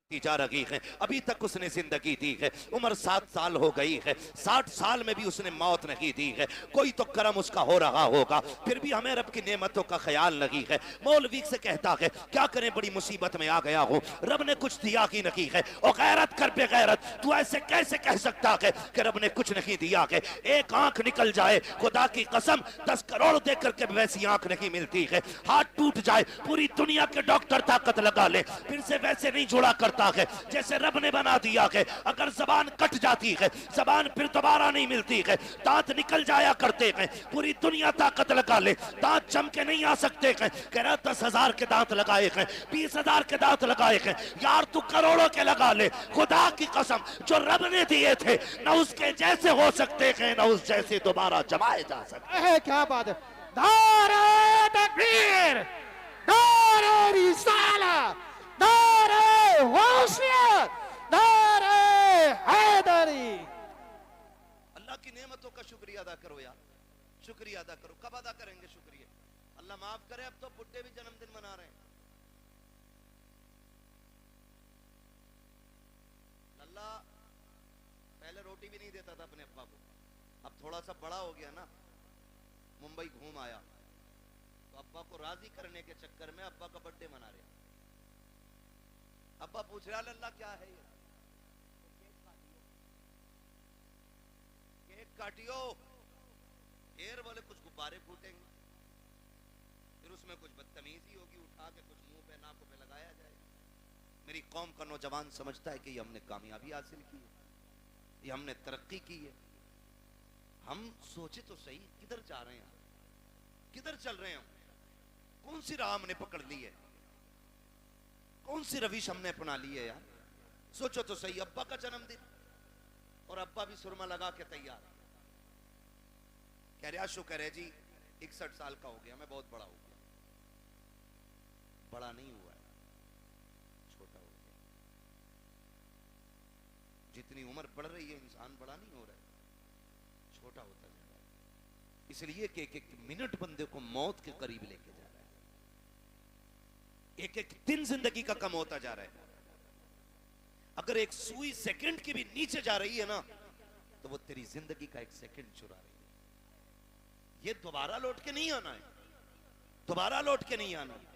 जा रही है, अभी तक उसने जिंदगी दी है, उम्र 7 साल हो गई है, 60 साल में भी उसने मौत नहीं दी है। कोई तो करम उसका हो रहा होगा, फिर भी हमें रब की नेमतों का ख्याल नहीं है। मौलवी से कहता है क्या करें, बड़ी मुसीबत में आ गया हूँ, रब ने कुछ दिया ही नहीं है। और गैरत कर बेगैरत, तू ऐसे कैसे कह सकता है कि रब ने कुछ नहीं दिया है। एक आंख निकल जाए, खुदा की कसम 10 करोड़ दे करके वैसी आंख नहीं मिलती है। हाथ टूट जाए, पूरी दुनिया के डॉक्टर ताकत लगा ले, फिर से वैसे नहीं जुड़ा करता है जैसे रब ने बना दिया है। अगर जबान कट जाती है, जबान फिर दोबारा नहीं मिलती है। दांत निकल जाया करते हैं, पूरी दुनिया ताकत लगा ले, दांत जम के नहीं आ सकते हैं। कह रहा 10,000 के दांत लगाए हैं, 20,000 के दांत लगाए हैं, यार तू करोड़ों के लगा ले। खुदा की कसम जो रब ने दिए थे न उसके जैसे हो सकते हैं, न उस जैसे दोबारा जमाए जा सकते हैं। क्या बात है। नारे तकबीर, नारे रिसाला, नारे गौसियत, नारे हैदरी। अल्लाह की नेमतों का शुक्रिया अदा करो यार, शुक्रिया अदा करो। कब अदा करेंगे शुक्रिया? अल्लाह माफ करे, अब तो बुड्ढे भी जन्मदिन मना रहे हैं। अल्लाह पहले रोटी भी नहीं देता था अपने अब्बा को, अब थोड़ा सा बड़ा हो गया ना, मुंबई घूम आया तो अब्बा को राजी करने के चक्कर में अब्बा का बर्थडे मना रहे। अब्बा पूछ रहा अल्लाह क्या है ये? केक काटियो, ढेर वाले कुछ गुब्बारे फूटेंगे, फिर उसमें कुछ बदतमीजी होगी, उठा के कुछ मुंह पे नाकों पे लगाया जाएगा। मेरी कौम का नौजवान समझता है कि ये हमने कामयाबी हासिल की है, ये हमने तरक्की की है। हम सोचे तो सही किधर जा रहे हैं, किधर चल रहे हैं, कौन सी राह हमने पकड़ ली है, कौन सी रविश हमने अपना ली है यार। सोचो तो सही, अब्बा का जन्मदिन और अब्बा भी सुरमा लगा के तैयार, कह रहे शुक्र है जी 61 साल का हो गया, मैं बहुत बड़ा हो गया। बड़ा नहीं हुआ है, छोटा हो गया। जितनी उम्र बढ़ रही है इंसान बड़ा नहीं हो रहा है, छोटा होता जा रहा है। इसलिए कि एक एक मिनट बंदे को मौत के करीब लेके जा रहा है, एक एक दिन जिंदगी का कम होता जा रहा है। अगर एक सुई सेकंड की भी नीचे जा रही है ना, तो वो तेरी जिंदगी का एक सेकंड चुरा रही है। ये दोबारा लौट के नहीं आना है, दोबारा लौट के नहीं आना है।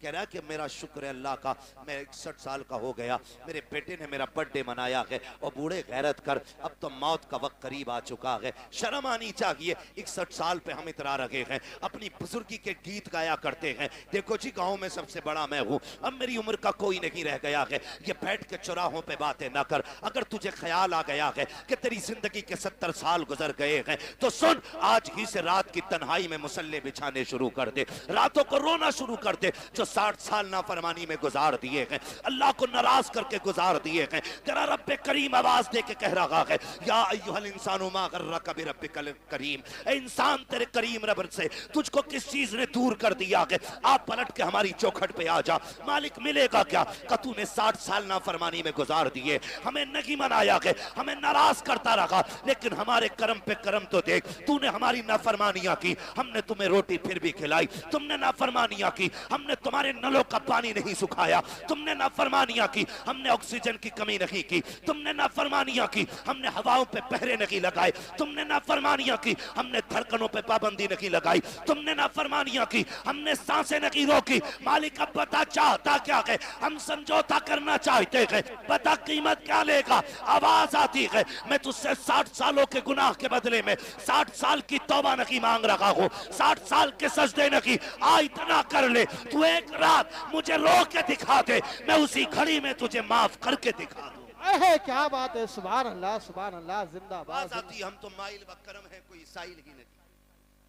कह रहा है कि मेरा शुक्र है अल्लाह का, मैं 61 साल का हो गया, मेरे बेटे ने मेरा बर्थडे मनाया है। और बूढ़े गैरत कर, अब तो मौत का वक्त करीब आ चुका है, शर्म आनी चाहिए। 61 साल पे हम इतरा रहे हैं, अपनी बुजुर्गी के गीत गाया करते हैं। देखो जी गांव में सबसे बड़ा मैं हूँ, अब मेरी उम्र का कोई नहीं रह गया है। ये बैठ के चौराहों पे बातें ना कर। अगर तुझे ख्याल आ गया है कि तेरी जिंदगी के 70 साल गुजर गए हैं, तो सुन, आज ही से रात की तन्हाई में मुसल्ले बिछाने शुरू कर दे, रातों को रोना शुरू कर दे। जो 60 साल नाफरमानी में गुजार दिए हैं, अल्लाह को नाराज करके गुजार दिए हैं, तेरा रब करीम आवाज दे के कह रहा है, या अय्युहल इंसानु मा गर्रका बिरब्बिकल करीम। ए इंसान, तेरे करीम रब से तुझको किस चीज ने दूर कर दिया है? आप पलट के हमारी चौखट पे आ जा, मालिक मिलेगा क्या? का तूने 60 साल नाफरमानी में गुजार दिए, हमें नहीं मनाया है, हमें नाराज करता रहा, लेकिन हमारे कर्म पे कर्म तो देख, तूने हमारी नाफरमानियां की, हमने तुम्हें रोटी फिर भी खिलाई, तुमने नाफरमानियां की, हमने तुम्हारे नलों का पानी नहीं सुखाया, तुमने नाफरमानियां की, हमने ऑक्सीजन की कमी नहीं की, तुमने नाफरमानियां की, हमने हवाओं पे पहरे नहीं लगाए, तुमने नाफरमानियां की, हमने धड़कनों पे पाबंदी नहीं लगाई, तुमने नाफरमानियां की, हमने सांसें नहीं रोकी। मालिक अब बता चाहता क्या है? हम समझौता करना चाहते हैं, बता कीमत क्या लेगा? आवाज आती है, मैं तुझसे 60 सालों के गुनाह के बदले में 60 साल की तौबा नहीं मांग रहा हूँ, 60 साल के सजदे नहीं। आ इतना कर ले, तू एक रात मुझे रो के दिखा दे, मैं उसी घड़ी में तुझे माफ करके दिखा दूं। क्या बात है, सुभान अल्लाह, सुभान अल्लाह, जिंदाबाद। आती हम तो माइल व करम है, कोई साइल ही नहीं,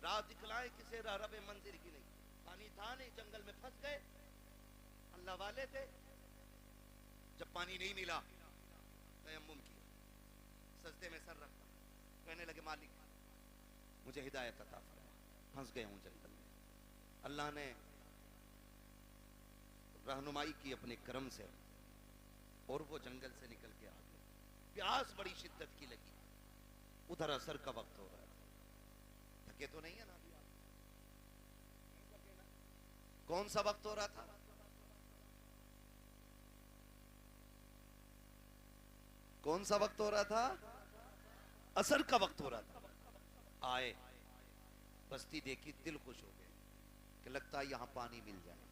राह दिखलाए किसे रबे मंजिल की नहीं। पानी था नहीं, जंगल में फंस गए, अल्लाह वाले थे। जब पानी नहीं मिला, तयम्मुम किया, सजदे में सर रखा, कहने लगे मालिक मुझे हिदायत अता फरमा, फंस गया हूं जंगल में। अल्लाह ने रहनुमाई की अपने करम से, और वो जंगल से निकल के आ गए। प्यास बड़ी शिद्दत की लगी, उधर असर का वक्त हो रहा था। थके तो नहीं है ना? कौन सा वक्त हो रहा था? कौन सा वक्त हो रहा था? असर का वक्त हो रहा था। आए, बस्ती देखी, दिल खुश हो गए कि लगता है यहां पानी मिल जाए।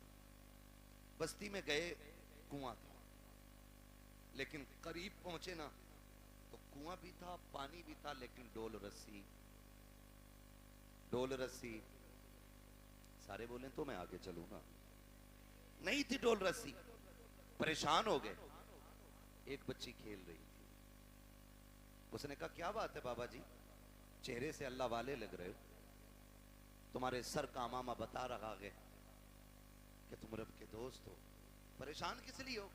बस्ती में गए, कुआं था, लेकिन करीब पहुंचे ना तो कुआं भी था, पानी भी था, लेकिन डोल रस्सी, डोल रस्सी। सारे बोले तो मैं आगे चलूंगा, नहीं थी डोल रस्सी। परेशान हो गए। एक बच्ची खेल रही थी, उसने कहा क्या बात है बाबा जी, चेहरे से अल्लाह वाले लग रहे हो, तुम्हारे सर का मामा बता रहा है कि तुम रब के दोस्त हो, परेशान किस लिए हो?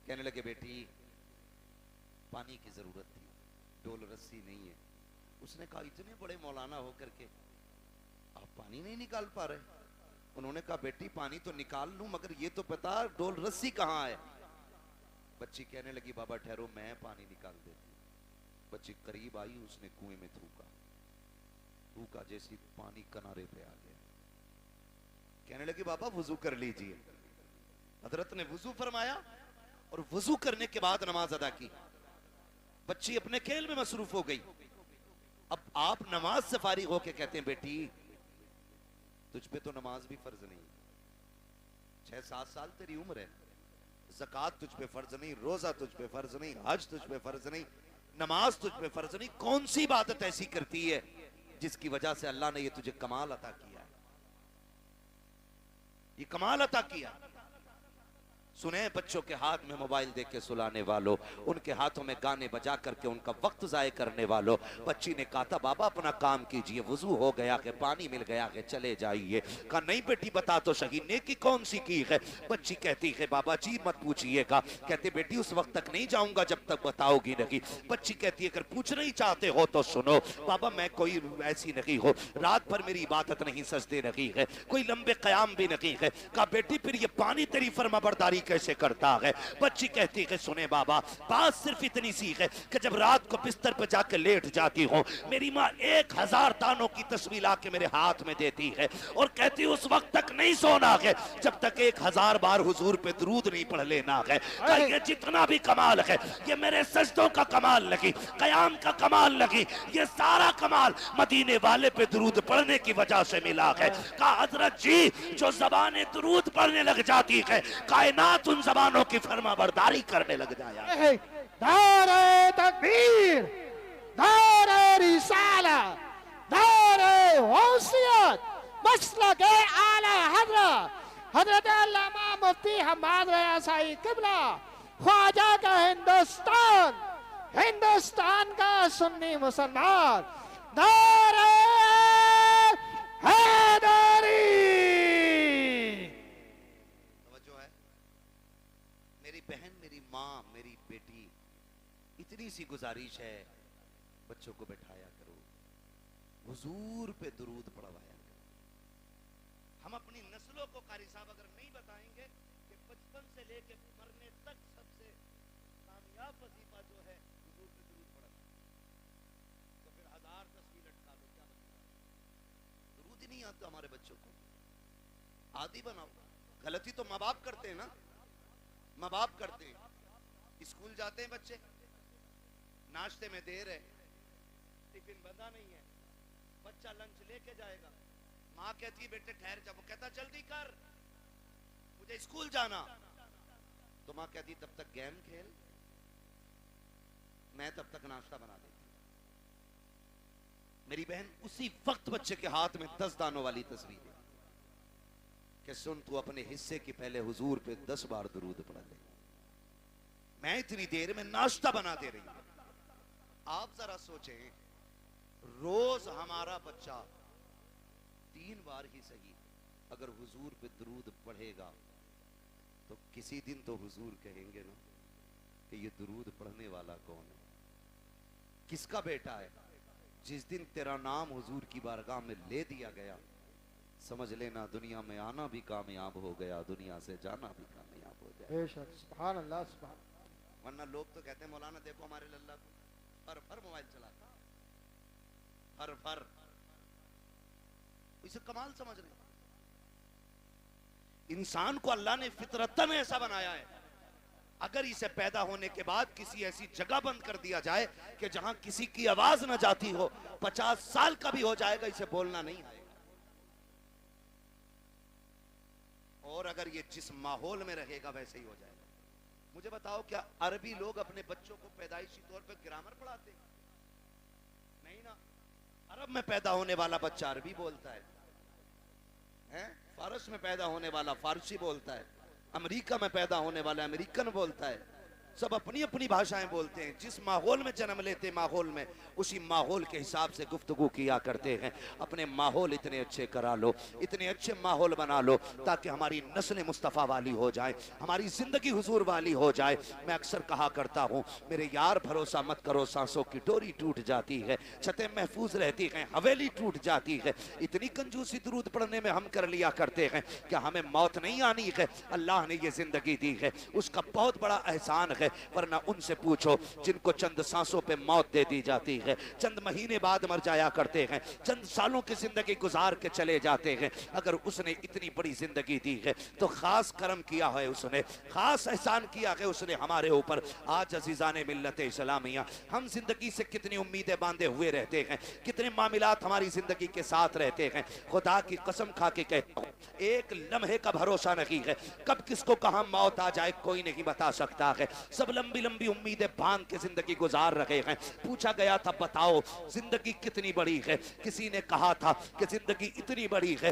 कहने लगे बेटी पानी की जरूरत थी, डोल रस्सी नहीं है। उसने कहा इतने बड़े मौलाना होकर के आप पानी नहीं निकाल पा रहे? उन्होंने कहा बेटी पानी तो निकाल लूं, मगर ये तो बता डोल रस्सी कहां है? बच्ची कहने लगी बाबा ठहरो मैं पानी निकाल देती। बच्ची करीब आई, उसने कुएं में थूका, थूका जैसी पानी किनारे पे आ गया। कहने लगी बाबा वुजू कर लीजिए। हजरत ने वुजू फरमाया और वुजू करने के बाद नमाज अदा की। बच्ची अपने खेल में मसरूफ हो गई। अब आप नमाज से फारिग होके कहते हैं बेटी तुझ पे तो नमाज भी फर्ज नहीं, 6-7 साल तेरी उम्र है, ज़कात तुझ पे फर्ज नहीं, रोजा तुझ पे फर्ज नहीं, हज तुझ पे फर्ज नहीं, नमाज तुझ पे फर्ज नहीं, कौन सी इबादत ऐसी करती है जिसकी वजह से अल्लाह ने ये तुझे कमाल अता किया है, ये कमाल अता किया। सुने बच्चों के हाथ में मोबाइल देख के सुलाने वालों, उनके हाथों में गाने बजा करके उनका वक्त जाये करने वालों। बच्ची ने कहा था बाबा अपना काम कीजिए, वुजू हो गया कि पानी मिल गया कि चले जाइए। कहा नहीं बेटी बता तो सही नेकी कौन सी की है? बच्ची कहती है बाबा जी मत पूछिएगा। कहते बेटी उस वक्त तक नहीं जाऊंगा जब तक बताओगी नहीं। बच्ची कहती है अगर पूछना ही चाहते हो तो सुनो बाबा, मैं कोई ऐसी नहीं हो, रात भर मेरी इबादत नहीं, सजदे नहीं है, कोई लंबे कयाम भी नहीं है। कहा बेटी फिर ये पानी तेरी फरमाबरदारी कैसे करता है? बच्ची कहती है सुने बाबा बात सिर्फ इतनी सी है कि जब रात को बिस्तर पर जाकर लेट जाती हूँ मेरी माँ 1000 दानों की तस्वीर ला के मेरे हाथ में देती है और कहती है उस वक्त तक नहीं सोना है जब तक 1000 बार हुजूर पे दरूद नहीं पढ़ लेना है। ये जितना भी कमाल है ये मेरे सजदों का कमाल लगी, कयाम का कमाल लगी, ये सारा कमाल मदीने वाले पे दरूद पढ़ने की वजह से मिला है। कहा हजरत जी जो ज़बानें दरूद पढ़ने लग जाती है कायनात उन ज़बानों की फरमाबरदारी करने लग जाया। नारे तकबीर, नारे रिसाला, नारे गौसियत, मसलक आला हजरत अल्लामा मुफ्ती हम्माद रज़ा साई किबला, ख्वाजा का हिंदुस्तान, हिंदुस्तान का सुन्नी मुसलमान, नारे हैदरी। बहन मेरी माँ मेरी बेटी इतनी सी गुजारिश है बच्चों को बैठाया करो, हुजूर पे दुरूद पढ़वाया करो। हम अपनी नस्लों को कारी साहब अगर नहीं बताएंगे कि बचपन से लेके मरने तक सबसे कामयाब वजीफा जो है हुजूर पे दुरूद पढ़ना, तो फिर 1000 तस्वीर लटका लो क्या बनेगा? दुरूद ही नहीं आता हमारे बच्चों को, आदि बनाओ। गलती तो माँ बाप करते हैं ना, माँ बाप करते हैं। स्कूल जाते हैं बच्चे, नाश्ते में देर है, टिफिन बंधा नहीं है, बच्चा लंच लेके जाएगा, माँ कहती है बेटे ठहर जा, वो कहता जल्दी कर मुझे स्कूल जाना, तो माँ कहती तब तक गेम खेल, मैं तब तक नाश्ता बना देती। मेरी बहन उसी वक्त बच्चे के हाथ में 10 दानों वाली तस्वीर है कि सुन तू अपने हिस्से की पहले हुजूर पे 10 बार दुरूद पढ़ ले, मैं इतनी देर में नाश्ता बना दे रही हूं। आप जरा सोचें रोज हमारा बच्चा 3 बार ही सही अगर हुजूर पे दुरूद पढ़ेगा तो किसी दिन तो हुजूर कहेंगे ना कि ये दुरूद पढ़ने वाला कौन है, किसका बेटा है। जिस दिन तेरा नाम हुजूर की बारगाह में ले दिया गया समझ लेना दुनिया में आना भी कामयाब हो गया, दुनिया से जाना भी कामयाब हो गया। बेशक सुभान अल्लाह सुभान। वरना लोग तो कहते हैं मौलाना देखो हमारे लल्ला को फर फर मोबाइल चलाता, फर फर, इसे कमाल समझ रहे। इंसान को अल्लाह ने फितरतन ऐसा बनाया है अगर इसे पैदा होने के बाद किसी ऐसी जगह बंद कर दिया जाए कि जहां किसी की आवाज न जाती हो, 50 साल का भी हो जाएगा, इसे बोलना नहीं आएगा। और अगर ये जिस माहौल में रहेगा वैसे ही हो जाएगा। मुझे बताओ, क्या अरबी लोग अपने बच्चों को पैदाइशी तौर पर ग्रामर पढ़ाते हैं? नहीं ना। अरब में पैदा होने वाला बच्चा अरबी बोलता है, फारस में पैदा होने वाला फारसी बोलता है, अमेरिका में पैदा होने वाला अमेरिकन बोलता है। सब अपनी अपनी भाषाएं बोलते हैं। जिस माहौल में जन्म लेते, माहौल में, उसी माहौल के हिसाब से गुफ्तगू किया करते हैं। अपने माहौल इतने अच्छे करा लो, इतने अच्छे माहौल बना लो ताकि हमारी नस्ल मुस्तफ़ा वाली हो जाए, हमारी जिंदगी हुजूर वाली हो जाए। मैं अक्सर कहा करता हूँ, मेरे यार भरोसा मत करो, सांसों की डोरी टूट जाती है, छतें महफूज रहती हैं, हवेली टूट जाती है। इतनी कंजूसी दुरूद पढ़ने में हम कर लिया करते हैं कि हमें मौत नहीं आनी है, अल्लाह ने ये जिंदगी दी है, उसका बहुत बड़ा एहसान है। वरना उनसे पूछो जिनको चंद सांसों पे मौत दे दी जाती है, चंद महीने बाद मर जाया करते हैं, चंद सालों की जिंदगी गुजार के चले जाते हैं। अगर उसने इतनी बड़ी जिंदगी दी है तो खास करम किया है उसने, खास एहसान किया है उसने हमारे ऊपर। आज अजीजाने मिल्लत इस्लामिया, हम जिंदगी से कितनी उम्मीदें बांधे हुए रहते हैं, कितने मामलात हमारी जिंदगी के साथ रहते हैं। खुदा की कसम खा के कहता हूं, एक लम्हे का भरोसा नहीं है, कब किसको कहां मौत आ जाए कोई नहीं बता सकता है। सब लंबी लंबी उम्मीदें बांध के जिंदगी गुजार रहे हैं। पूछा गया था, बताओ जिंदगी कितनी बड़ी है? किसी ने कहा था कि जिंदगी इतनी बड़ी है,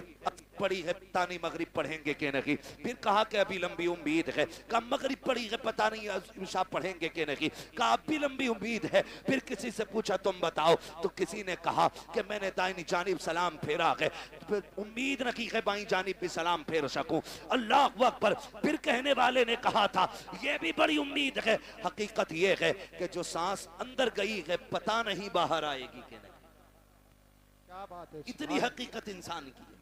पड़ी है, पता नहीं मगरिब पढ़ेंगे कि नहीं। फिर कहा कि अभी लंबी उम्मीद है, कहा मगरिब पड़ी है, पता नहीं इशा पढ़ेंगे कि नहीं। कहा अभी लंबी उम्मीद है। फिर किसी से पूछा, तुम बताओ, तो किसी ने कहा कि मैंने दाहिनी जानिब सलाम फेरा है, उम्मीद नहीं है बाईं जानिब भी सलाम फेर सकूं। अल्लाह अकबर। फिर कहने वाले ने कहा था, यह भी बड़ी उम्मीद है। हकीकत यह है कि जो सांस अंदर गई है पता नहीं बाहर आएगी कि नहीं। क्या बात है, इतनी हकीकत इंसान की है।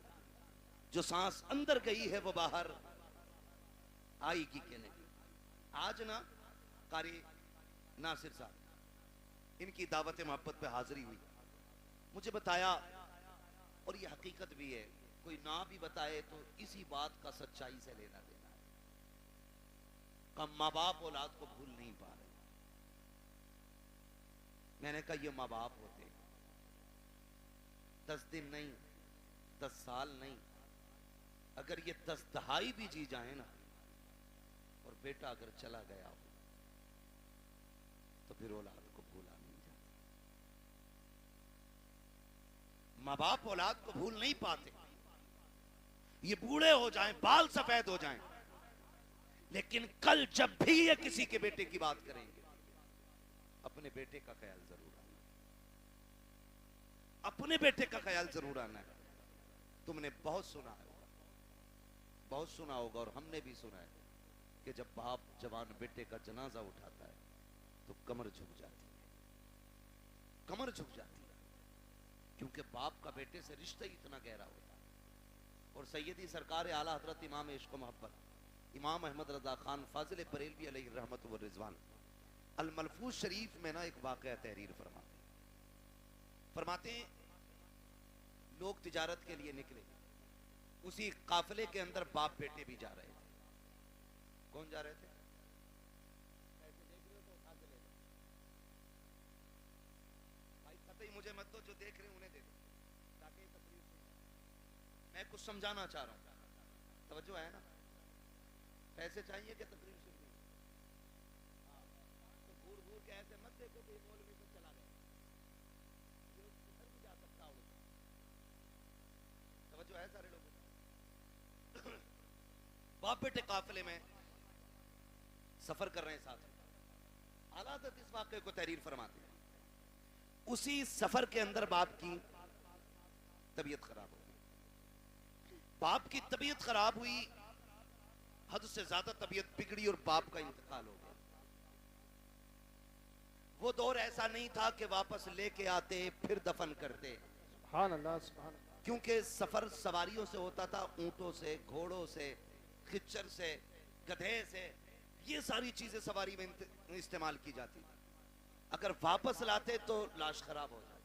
जो सांस अंदर गई है वो बाहर आएगी कि नहीं। आज ना कारी नासिर साहब, इनकी दावत मोहब्बत पे हाजिरी हुई, मुझे बताया, और ये हकीकत भी है, कोई ना भी बताए तो इसी बात का सच्चाई से लेना देना है। का माँ बाप औलाद को भूल नहीं पा रहे। मैंने कहा ये माँ बाप होते 10 दिन नहीं, 10 साल नहीं, अगर ये 10 दहाई भी जी जाए ना, और बेटा अगर चला गया हो तो फिर औलाद को भूला नहीं जाता। माँ बाप औलाद को भूल नहीं पाते। ये बूढ़े हो जाएं, बाल सफेद हो जाएं, लेकिन कल जब भी ये किसी के बेटे की बात करेंगे, अपने बेटे का ख्याल जरूर आना, अपने बेटे का ख्याल जरूर आना है। तुमने बहुत सुना होगा, बहुत सुना होगा, और हमने भी सुना है कि जब बाप जवान बेटे का जनाजा उठाता है तो कमर झुक जाती है, कमर झुक जाती है, क्योंकि बाप का बेटे से रिश्ता ही इतना गहरा होता है। और सैयदी सरकार आला हजरत इमाम इश्क मोहब्बत इमाम अहमद रजा खान फाजिल बरेलवी अलैहि रहमत व रिजवान अल मलफूज शरीफ में ना एक वाक़या तहरीर फरमाते हैं, लोग तिजारत के लिए निकले, उसी काफिले के अंदर बाप बेटे भी जा रहे थे। कौन जा रहे थे? भाई कतई मुझे मत दो, जो देख रहे हैं उन्हें दे दो, ताकि तकरीर सुन। मैं कुछ समझाना चाह रहा हूं, तवज्जो है ना? पैसे चाहिए कि तकरीर सुननी? हाँ, तो घूर घूर के ऐसे मत देखो कि मौलवी से चला गया, ये उधर भी जा सकता हो। तवज्जो है सारे लोगों? बाप बेटे काफिले में सफर कर रहे हैं साथ। आला हज़रत इस वाक़े को तहरीर फरमाते हैं, उसी सफर के अंदर बाप की तबीयत खराब हो गई। बाप की तबीयत खराब हुई, हद से ज्यादा तबीयत बिगड़ी और बाप का इंतकाल हो गया। वो दौर ऐसा नहीं था कि वापस लेके आते फिर दफन करते, सुभान अल्लाह, सुभान अल्लाह। क्योंकि सफर सवारियों से होता था, ऊंटों से, घोड़ों से, खिच्चर से, गधे से, ये सारी चीजें सवारी में इस्तेमाल की जाती थी। अगर वापस लाते तो लाश खराब हो जाती,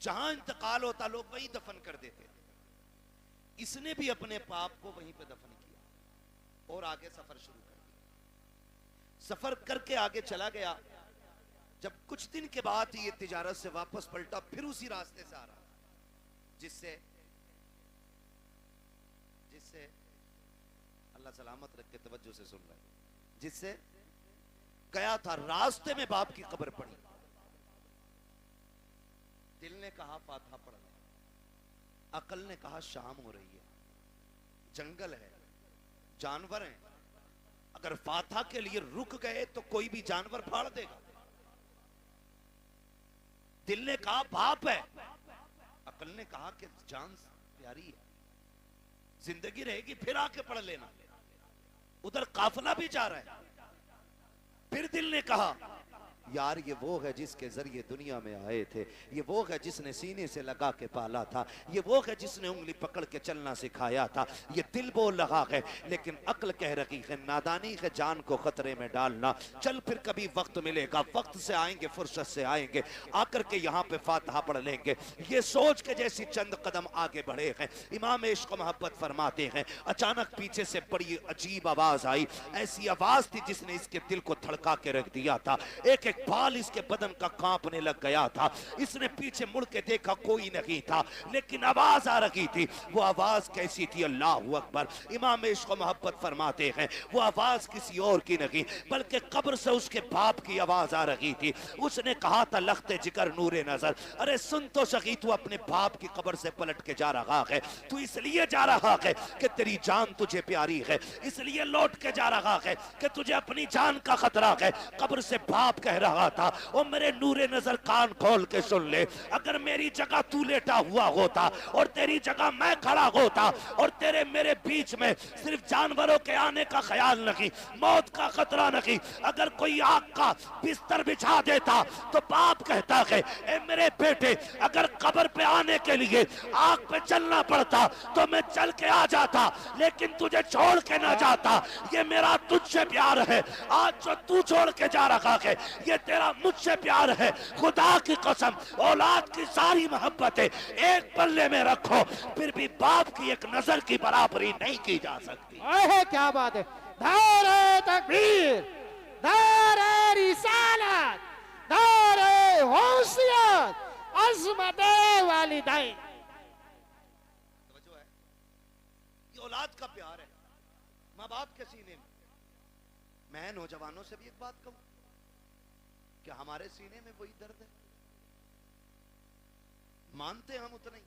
जहां इंतकाल होता लोग वहीं दफन कर देते थे। इसने भी अपने बाप को वहीं पे दफन किया और आगे सफर शुरू कर दिया। सफर करके आगे चला गया। जब कुछ दिन के बाद ये तिजारत से वापस पलटा, फिर उसी रास्ते से आ रहा, जिससे जिससे अल्लाह सलामत रख के तवज्जो से सुन रहे, जिससे गया था, रास्ते में बाप की कब्र पड़ी। दिल ने कहा फातिहा पढ़ ले, अकल ने कहा शाम हो रही है, जंगल है, जानवर हैं, अगर फातिहा के लिए रुक गए तो कोई भी जानवर फाड़ देगा। दिल ने कहा बाप है, अकल ने कहा कि जान प्यारी है, जिंदगी रहेगी फिर आके पढ़ लेना, उधर काफिला भी जा रहा है। फिर दिल ने कहा यार ये वो है जिसके जरिए दुनिया में आए थे, ये वो है जिसने सीने से लगा के पाला था, ये वो है जिसने उंगली पकड़ के चलना सिखाया था। ये दिल बोल रहा है, लेकिन अक्ल कह रही है नादानी है जान को खतरे में डालना। चल फिर कभी वक्त मिलेगा, वक्त से आएंगे, फुर्सत से आएंगे, आकर के यहाँ पे फातिहा पढ़ लेंगे। ये सोच के जैसी चंद कदम आगे बढ़े हैं, इमाम इश्क मोहब्बत फरमाते हैं, अचानक पीछे से बड़ी अजीब आवाज आई। ऐसी आवाज थी जिसने इसके दिल को धड़का के रख दिया था। एक एक बाल इसके बदन का कांपने लग गया था। इसने पीछे मुड़ के देखा, कोई नहीं था, लेकिन आवाज आ रही थी। वो आवाज कैसी थी? अल्लाहु अकबर। इमाम इश्क मोहब्बत फरमाते हैं वो आवाज किसी और की नहीं बल्कि कब्र से उसके बाप की आवाज आ रही थी। उसने कहा था लख्ते जिगर नूरे नजर, अरे सुन तो सकी, तू अपने बाप की कब्र से पलट के जा रहा है। तू इसलिए जा रहा है कि तेरी जान तुझे प्यारी है, इसलिए लौट के जा रहा है कि तुझे अपनी जान का खतरा है। कब्र से बाप कह रहा था, ओ मेरे नूरे नजर कान खोल के सुन ले, अगर मेरी जगह तू लेटा हुआ होता और तेरी जगह मैं खड़ा होता और तेरे मेरे बीच में सिर्फ जानवरों के आने का ख्याल नहीं, मौत का खतरा नहीं, अगर कोई आग का बिस्तर बिछा देता तो बाप कहता है ए मेरे बेटे, अगर कब्र पे आने के लिए आग पे चलना पड़ता तो मैं चल के आ जाता, लेकिन तुझे छोड़ के ना जाता। ये मेरा तुझसे प्यार है, आज जो तू छोड़ के जा रहा है ये तेरा मुझसे प्यार है। खुदा की कसम, औलाद की सारी मोहब्बतें एक पल्ले में रखो, फिर भी बाप की एक नजर की बराबरी नहीं की जा सकती। है क्या बात है? नारे तकबीर, नारे रिसालत, नारे होशियत, अज़मते वालिदैन। समझो है, ये औलाद का प्यार है, माँ बाप के सीने में। मैं नौजवानों से भी एक बात कहूं, क्या हमारे सीने में वही दर्द है? मानते हम उतना ही?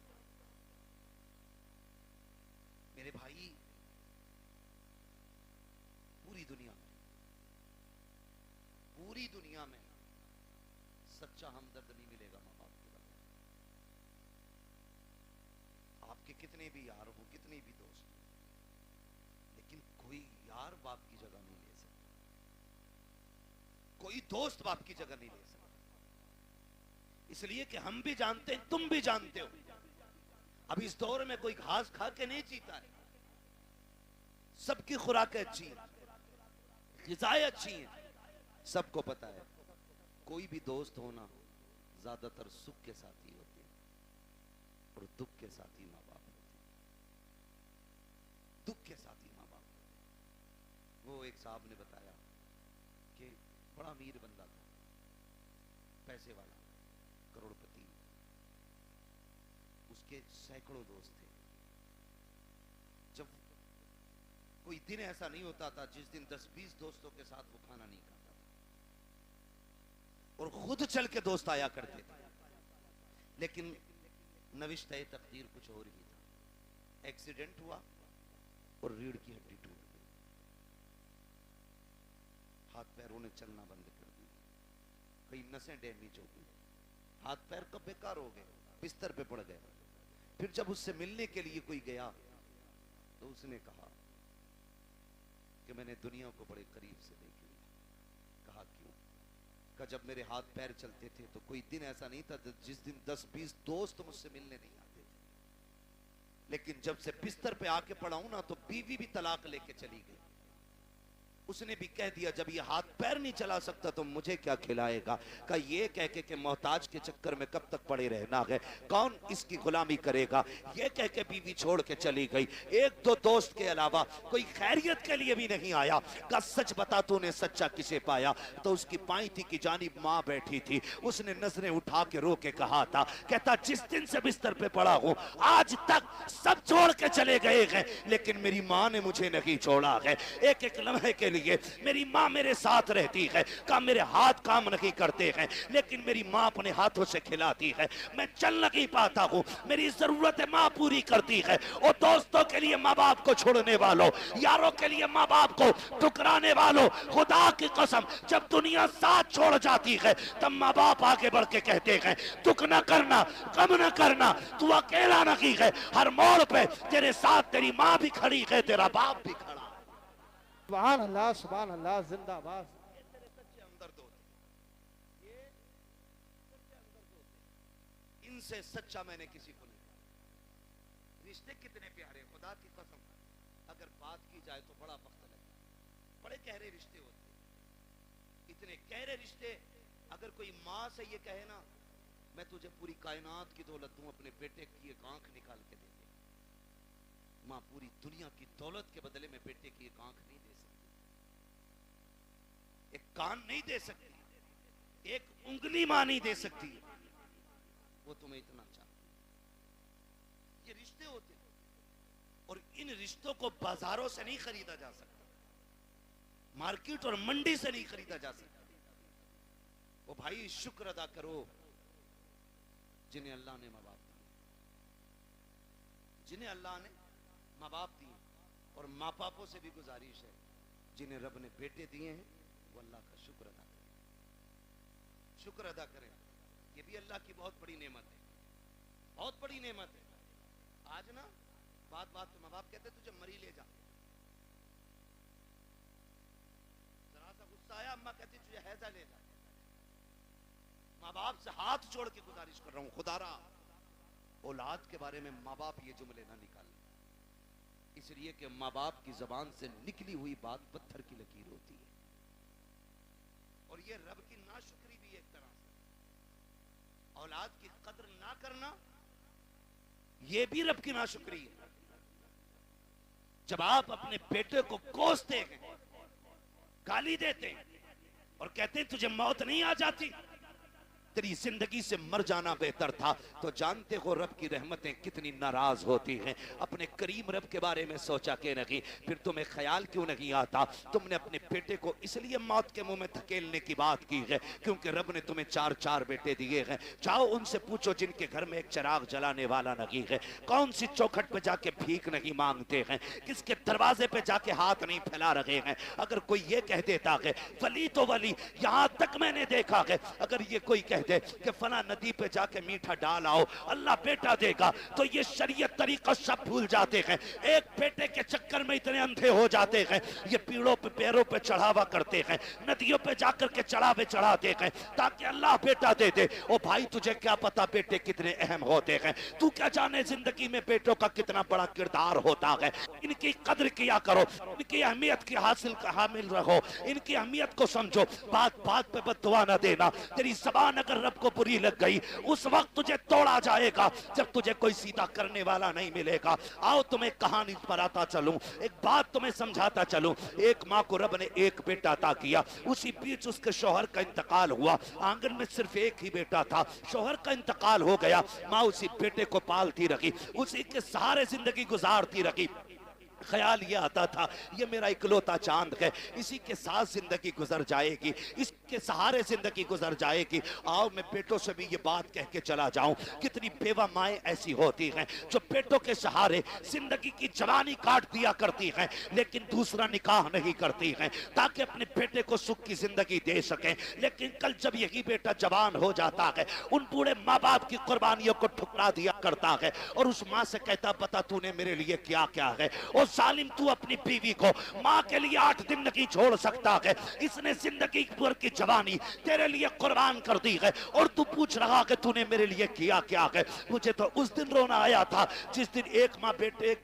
मेरे भाई, पूरी दुनिया में सच्चा हमदर्द नहीं मिलेगा मां बाप के बगैर। आपके कितने भी यार हो, कितने भी दोस्त हो, लेकिन कोई यार बाप की जगह नहीं ले सकता, कोई दोस्त बाप की जगह नहीं ले सकता। इसलिए कि हम भी जानते हैं, तुम भी जानते हो, अब इस दौर में कोई घास खा के नहीं जीता है। सबकी खुराकें अच्छी हैं, ग़िज़ाएं अच्छी हैं, सबको पता है। कोई भी दोस्त होना ज्यादातर सुख के साथ ही होते हैं और दुख के साथ ही माँ बाप होते हैं। दुख के साथ ही माँ बाप। वो एक साहब ने बताया कि बड़ा अमीर बंदा था, पैसे वाला, करोड़पति, उसके सैकड़ों दोस्त थे। जब कोई दिन ऐसा नहीं होता था जिस दिन 10-20 दोस्तों के साथ वो खाना नहीं खाता था, और खुद चल के दोस्त आया करते थे। लेकिन नविश्ते तकदीर कुछ और ही था। एक्सीडेंट हुआ और रीढ़ की हड्डी टूट गई, हाथ पैरों ने चलना बंद कर दी, कई नसें डैमेज हो गई, हाथ पैर कब बेकार हो गए, बिस्तर पे पड़ गए। फिर जब उससे मिलने के लिए कोई गया तो उसने कहा कि मैंने दुनिया को बड़े करीब से देख लिया। कहा क्यों? कहा जब मेरे हाथ पैर चलते थे तो कोई दिन ऐसा नहीं था जिस दिन 10-20 दोस्त मुझसे मिलने नहीं आते थे, लेकिन जब से बिस्तर पे आके पड़ा हूं ना तो बीवी भी तलाक लेके चली गई। उसने भी कह दिया जब ये हाथ पैर नहीं चला सकता तो मुझे क्या खिलाएगा। का ये कह के मोहताज के चक्कर में कब तक पड़े रहना है, कौन इसकी गुलामी करेगा। ये कह के बीवी छोड़ के चली गई, एक दो दोस्त के अलावा कोई खैरियत के लिए भी नहीं आया। का सच बता तूने सच्चा किसे पाया। तो उसकी पाई थी कि जानिब माँ बैठी थी, उसने नजरें उठा के रो के कहा था, कहता जिस दिन से बिस्तर पे पड़ा हूं आज तक सब छोड़ के चले गए हैं, लेकिन मेरी माँ ने मुझे नहीं छोड़ा है। एक एक लम्हे के लिए मेरी माँ मेरे साथ रहती है। का मेरे हाथ काम नहीं करते हैं, लेकिन मेरी माँ अपने हाथों से खिलाती है। मैं चल नहीं पाता हूँ, मेरी जरूरतें माँ पूरी करती है। और दोस्तों के लिए माँ बाप को छोड़ने वालों, यारों के लिए माँ बाप को ठुकराने वालों, खुदा की कसम जब दुनिया साथ छोड़ जाती है तब माँ बाप आगे बढ़ के कहते हैं दुख न करना, गम न करना, तू अकेला नहीं है, हर मोड़ पे तेरे साथ तेरी माँ भी खड़ी है, तेरा बाप भी खड़ा। सुभान अल्लाह जिंदाबाद। इनसे सच्चा मैंने किसी को नहीं। रिश्ते कितने प्यारे, खुदा की कसम अगर बात की जाए तो बड़ा वक्त लगता है। बड़े गहरे रिश्ते होते हैं, इतने गहरे रिश्ते। अगर कोई माँ से ये कहे ना मैं तुझे पूरी कायनात की दौलत दूं, अपने बेटे की एक आंख निकाल के दे दे, माँ पूरी दुनिया की दौलत के बदले में बेटे की एक आंख नहीं दे सकती, एक कान नहीं दे सकती, एक उंगली माँ नहीं दे सकती। वो तुम्हें इतना चाहती। ये रिश्ते होते हैं और इन रिश्तों को बाजारों से नहीं खरीदा जा सकता, मार्केट और मंडी से नहीं खरीदा जा सकता। वो भाई शुक्र अदा करो जिन्हें अल्लाह ने माँ बाप दिए, जिन्हें अल्लाह ने माँ बाप दिए। और माँ बापों से भी गुजारिश है जिन्हें रब ने बेटे दिए हैं वो अल्लाह का शुक्र अदा करें, शुक्र अदा करें। ये भी अल्लाह की बहुत बड़ी नेमत है, बहुत बड़ी नेमत है। आज ना बात बात पे माँ बाप कहते तुझे मरी ले जा, जरा सा गुस्सा आया अम्मा कहती तुझे हैजा ले जा। माँ बाप से हाथ जोड़ के गुजारिश कर रहा हूं खुदारा औलाद के बारे में माँ बाप ये जुमले ना निकालें, इसलिए कि माँ बाप की जबान से निकली हुई बात पत्थर की लकीर होती है। और ये रब की नाशुक्री भी एक तरह से, औलाद की कद्र ना करना ये भी रब की नाशुक्री है। जब आप अपने बेटे को कोसते हैं, गाली देते हैं और कहते हैं तुझे मौत नहीं आ जाती, तेरी जिंदगी से मर जाना बेहतर था, तो जानते हो रब की रहमतें कितनी नाराज होती हैं। अपने करीम रब के बारे में सोचा के नहीं, फिर तुम्हें ख्याल क्यों नहीं आता तुमने अपने बेटे को इसलिए मौत के मुंह में धकेलने की बात की है क्योंकि रब ने तुम्हें 4 बेटे दिए हैं। जाओ उनसे पूछो जिनके घर में एक चिराग जलाने वाला नहीं है, कौन सी चौखट पे जाके भीख नहीं मांगते हैं, किसके दरवाजे पे जाके हाथ नहीं फैला रहे हैं। अगर कोई ये कह देता है वली तो वली, यहां तक मैंने देखा है अगर ये कोई कह दे कि फला नदी पे जाके मीठा डाल आओ अल्लाह बेटा देगा, तो ये शरीयत तरीका सब भूल जाते हैं। एक बेटे के चक्कर में इतने अंधे हो जाते हैं, ये पीड़ों पे पैरों पे चढ़ावा करते हैं, नदियों पे जाकर के चढ़ावे चढ़ाते हैं ताकि अल्लाह बेटा दे दे। ओ भाई तुझे क्या पता बेटे कितने अहम होते हैं, तू क्या जाने जिंदगी में बेटों का कितना बड़ा किरदार होता है। इनकी कद्र किया करो, इनकी अहमियत की हामिल रहो, इनकी अहमियत को समझो। बात बात पे बद्दुआ न देना, तेरी जबान अगर रब को बुरी लग गई उस वक्त तुझे तोड़ा जाएगा जब तुझे कोई सीधा करने वाला नहीं मिलेगा। आओ तुम्हें कहानी पर आता चलूं, एक बात तुम्हें समझाता चलूं। एक माँ को रब ने एक बेटा अता किया, उसी बीच उसके शौहर का इंतकाल हुआ, आंगन में सिर्फ एक ही बेटा था, शौहर का इंतकाल हो गया, माँ उसी बेटे को पालती रही, उसी के सहारे जिंदगी गुजारती रही। ख्याल ये आता था ये मेरा इकलौता चांद है, इसी के साथ जिंदगी गुजर जाएगी, इसके सहारे जिंदगी गुजर जाएगी। आओ मैं बेटों से भी ये बात कह के चला जाऊं, कितनी बेवा माएं ऐसी होती हैं जो बेटों के सहारे जिंदगी की जवानी काट दिया करती हैं लेकिन दूसरा निकाह नहीं करती हैं ताकि अपने बेटे को सुख की जिंदगी दे सकें। लेकिन कल जब यही बेटा जवान हो जाता है उन बूढ़े माँ बाप की कुर्बानियों को ठुकरा दिया करता है और उस माँ से कहता पता तूने मेरे लिए क्या क्या है। और सालिम तू अपनी बीवी को माँ के लिए 8 दिन नहीं छोड़ सकता है, इसने जिंदगी भर की जवानी तेरे लिए कुर्बान कर दी है और तू पूछ रहा कि तूने मेरे लिए किया क्या है। मुझे तो उस दिन रोना आया था जिस दिन एक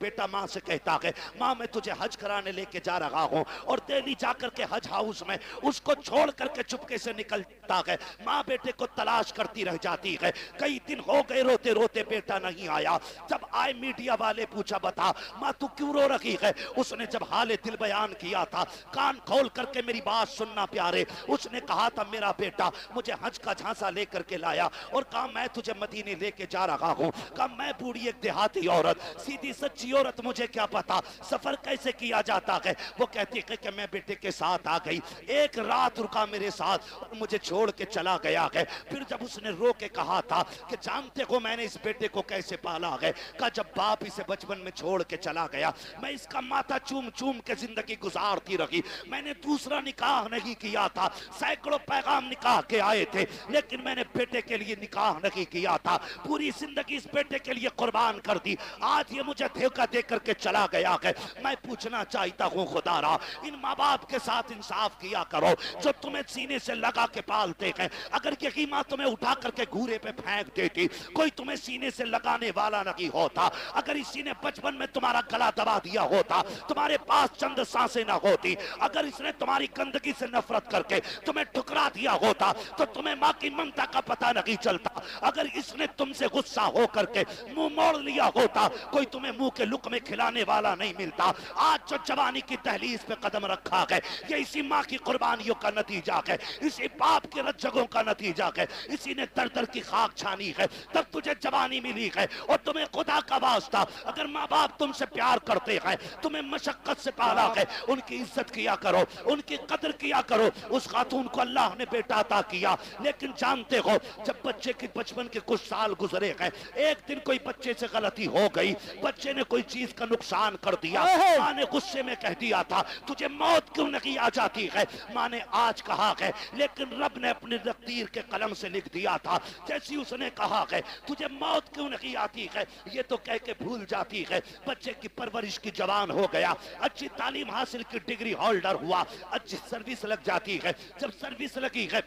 बेटा माँ से कहता है माँ मैं तुझे हज कराने लेके जा रहा हूँ और तेरी जाकर के हज हाउस में, उसको छोड़ करके चुपके से निकलता है। माँ बेटे को तलाश करती रह जाती है। कई दिन हो गए रोते रोते बेटा नहीं आया। जब आए मीडिया वाले पूछा, बता माँ तू क्यों रो रही है? उसने जब हाले दिल बयान किया था, कान खोल करके मेरी बात सुनना प्यारे, उसने कहा था मेरा बेटा मुझे हज का झांसा लेकर के लाया और कहा मैं तुझे मदीने लेके जा रहा हूँ। कहा मैं बूढ़ी एक देहाती औरत, सीधी सच्ची औरत, मुझे क्या पता सफर कैसे किया जाता है। वो कहती है कि मैं बेटे के साथ आ गई, एक रात रुका मेरे साथ और मुझे छोड़ के चला गया है। फिर जब उसने रो के कहा था कि जानते हो मैंने इस बेटे को कैसे पाला है, कहा जब बाप इसे बचपन में छोड़ के चला गया मैं इसका माथा चूम चूम के जिंदगी गुजारती रही। मैंने दूसरा निकाह नहीं किया था, सैकड़ों पैगाम निकाह के आए थे, लेकिन मैंने बेटे के लिए निकाह नहीं किया था। पूरी जिंदगी इस बेटे के लिए कुर्बान कर दी। आज ये मुझे धोखा दे करके चला गया है। मैं पूछना चाहता हूँ खुदारा, इन माँ बाप के साथ इंसाफ किया करो जो तुम्हें सीने से लगा के पालते हैं। अगर यही माँ तुम्हें उठा करके घूरे पे फेंक देती, कोई तुम्हें सीने से लगाने वाला नहीं होता। अगर इसी ने बचपन में तुम्हारा गला दबा दिया होता, तुम्हारे पास चंद सांसें ना होती, अगर इसने तुम्हारी गंदगी से नफरत करके तुम्हें ठुकरा दिया होता तो तुम्हें माँ की ममता का पता नहीं चलता। अगर इसने तुमसे गुस्सा हो करके मुंह मोड़ लिया होता, कोई तुम्हें मुंह के लुक में खिलाने वाला नहीं मिलता। आज जो जवानी की दहलीज पे कदम रखा है, ये इसी माँ की कुर्बानियों का नतीजा है, इसी बाप के रज्जगों का नतीजा है। इसी ने दर दर की खाक छानी है, तब तुझे जवानी मिली है। और तुम्हें खुदा का वास्ता, अगर माँ बाप तुमसे प्यार करते हैं, तुम्हें मशक्कत से पाला है, उनकी इज्जत किया करो, उनकी कदर किया करो। उस खातून को अल्लाह ने बेटा अता किया, लेकिन जानते हो जब बच्चे के बचपन के कुछ साल गुजरे हैं, एक दिन कोई बच्चे से गलती हो गई, बच्चे ने कोई चीज का नुकसान कर दिया, माँ ने गुस्से में कह दिया था तुझे मौत क्यों नहीं आ जाती है। माँ ने आज कहा है, लेकिन रब ने अपने तकदीर के कलम से लिख दिया था। जैसी उसने कहा है तुझे मौत क्यों नहीं आती है, ये तो कह के भूल जाती है। बच्चे की परवरिश की जवान हो गया, अच्छी तालीम हासिल की डिग्री होल्डर हुआ, अच्छी सर्विस लग जाती है। जब सर्विस लगी है,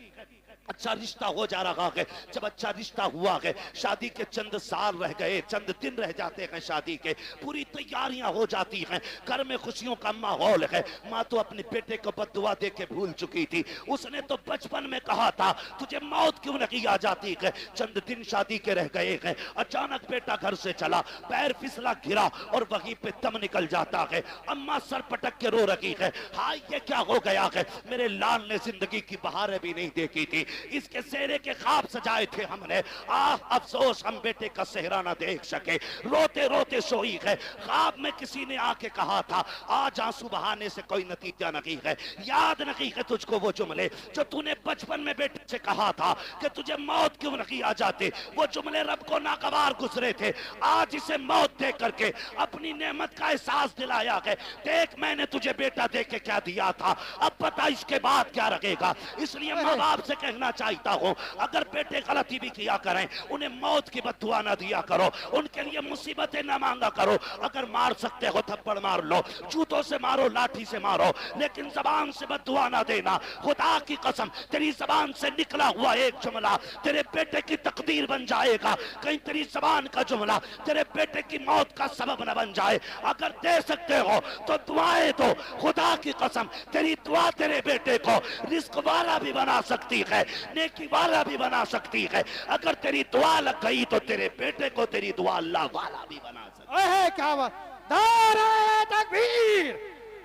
अच्छा रिश्ता हो जा रहा है, जब अच्छा रिश्ता हुआ है, शादी के चंद साल रह गए, चंद दिन रह जाते हैं शादी के, पूरी तैयारियां हो जाती हैं, घर में खुशियों का माहौल है। माँ तो अपने बेटे को बद्दुआ दे के भूल चुकी थी। उसने तो बचपन में कहा था तुझे मौत क्यों नहीं आ जाती है। चंद दिन शादी के रह गए हैं, अचानक बेटा घर से चला, पैर फिसला गिरा और वहीं पे दम निकल जाता है। अम्मा सर पटक के रो रही है, हाँ ये क्या हो गया है, मेरे लाल ने जिंदगी की बहारें भी नहीं देखी थी, इसके सेहरे के ख्वाब सजाए थे हमने, अफसोस हम बेटे का सेहरा ना देख सके। रोते रोते सोई है, ख्वाब में किसी ने आके कहा था आज आंसू बहाने से कोई नतीजा नहीं है। याद नहीं है तुझको वो जुमले जो तूने बचपन में बेटे से कहा था कि तुझे मौत क्यों नहीं आ जाते। वो जुमले रब को नागवार गुजरे थे, आज इसे मौत दे करके अपनी नेमत का एहसास दिलाया है। देख मैंने तुझे बेटा दे के क्या दिया था, अब पता इसके बाद क्या रखेगा। इसलिए माँ बाप से कहना चाहता हूं, अगर बेटे गलती भी किया करें उन्हें मौत की बद्दुआ ना दिया करो, उनके लिए मुसीबतें ना मांगा करो। अगर मार सकते हो थप्पड़ मार लो, जूतों से मारो, लाठी से मारो, लेकिन जबान से बद्दुआ ना देना। खुदा की कसम तेरी जबान से निकला हुआ एक जुमला तेरे बेटे की तकदीर बन जाएगा। कहीं तेरी जबान का जुमला तेरे बेटे की मौत का सबब न बन जाए। अगर दे सकते हो तो दुआएं दो, खुदा की कसम तेरी दुआ तेरे बेटे को रिस्क वाला भी बना सकती है, नेकी वाला भी बना सकती है। अगर तेरी दुआ लग गई तो तेरे बेटे को तेरी दुआ अल्लाह वाला भी बना सकती है। क्या बात, नारे तकबीर,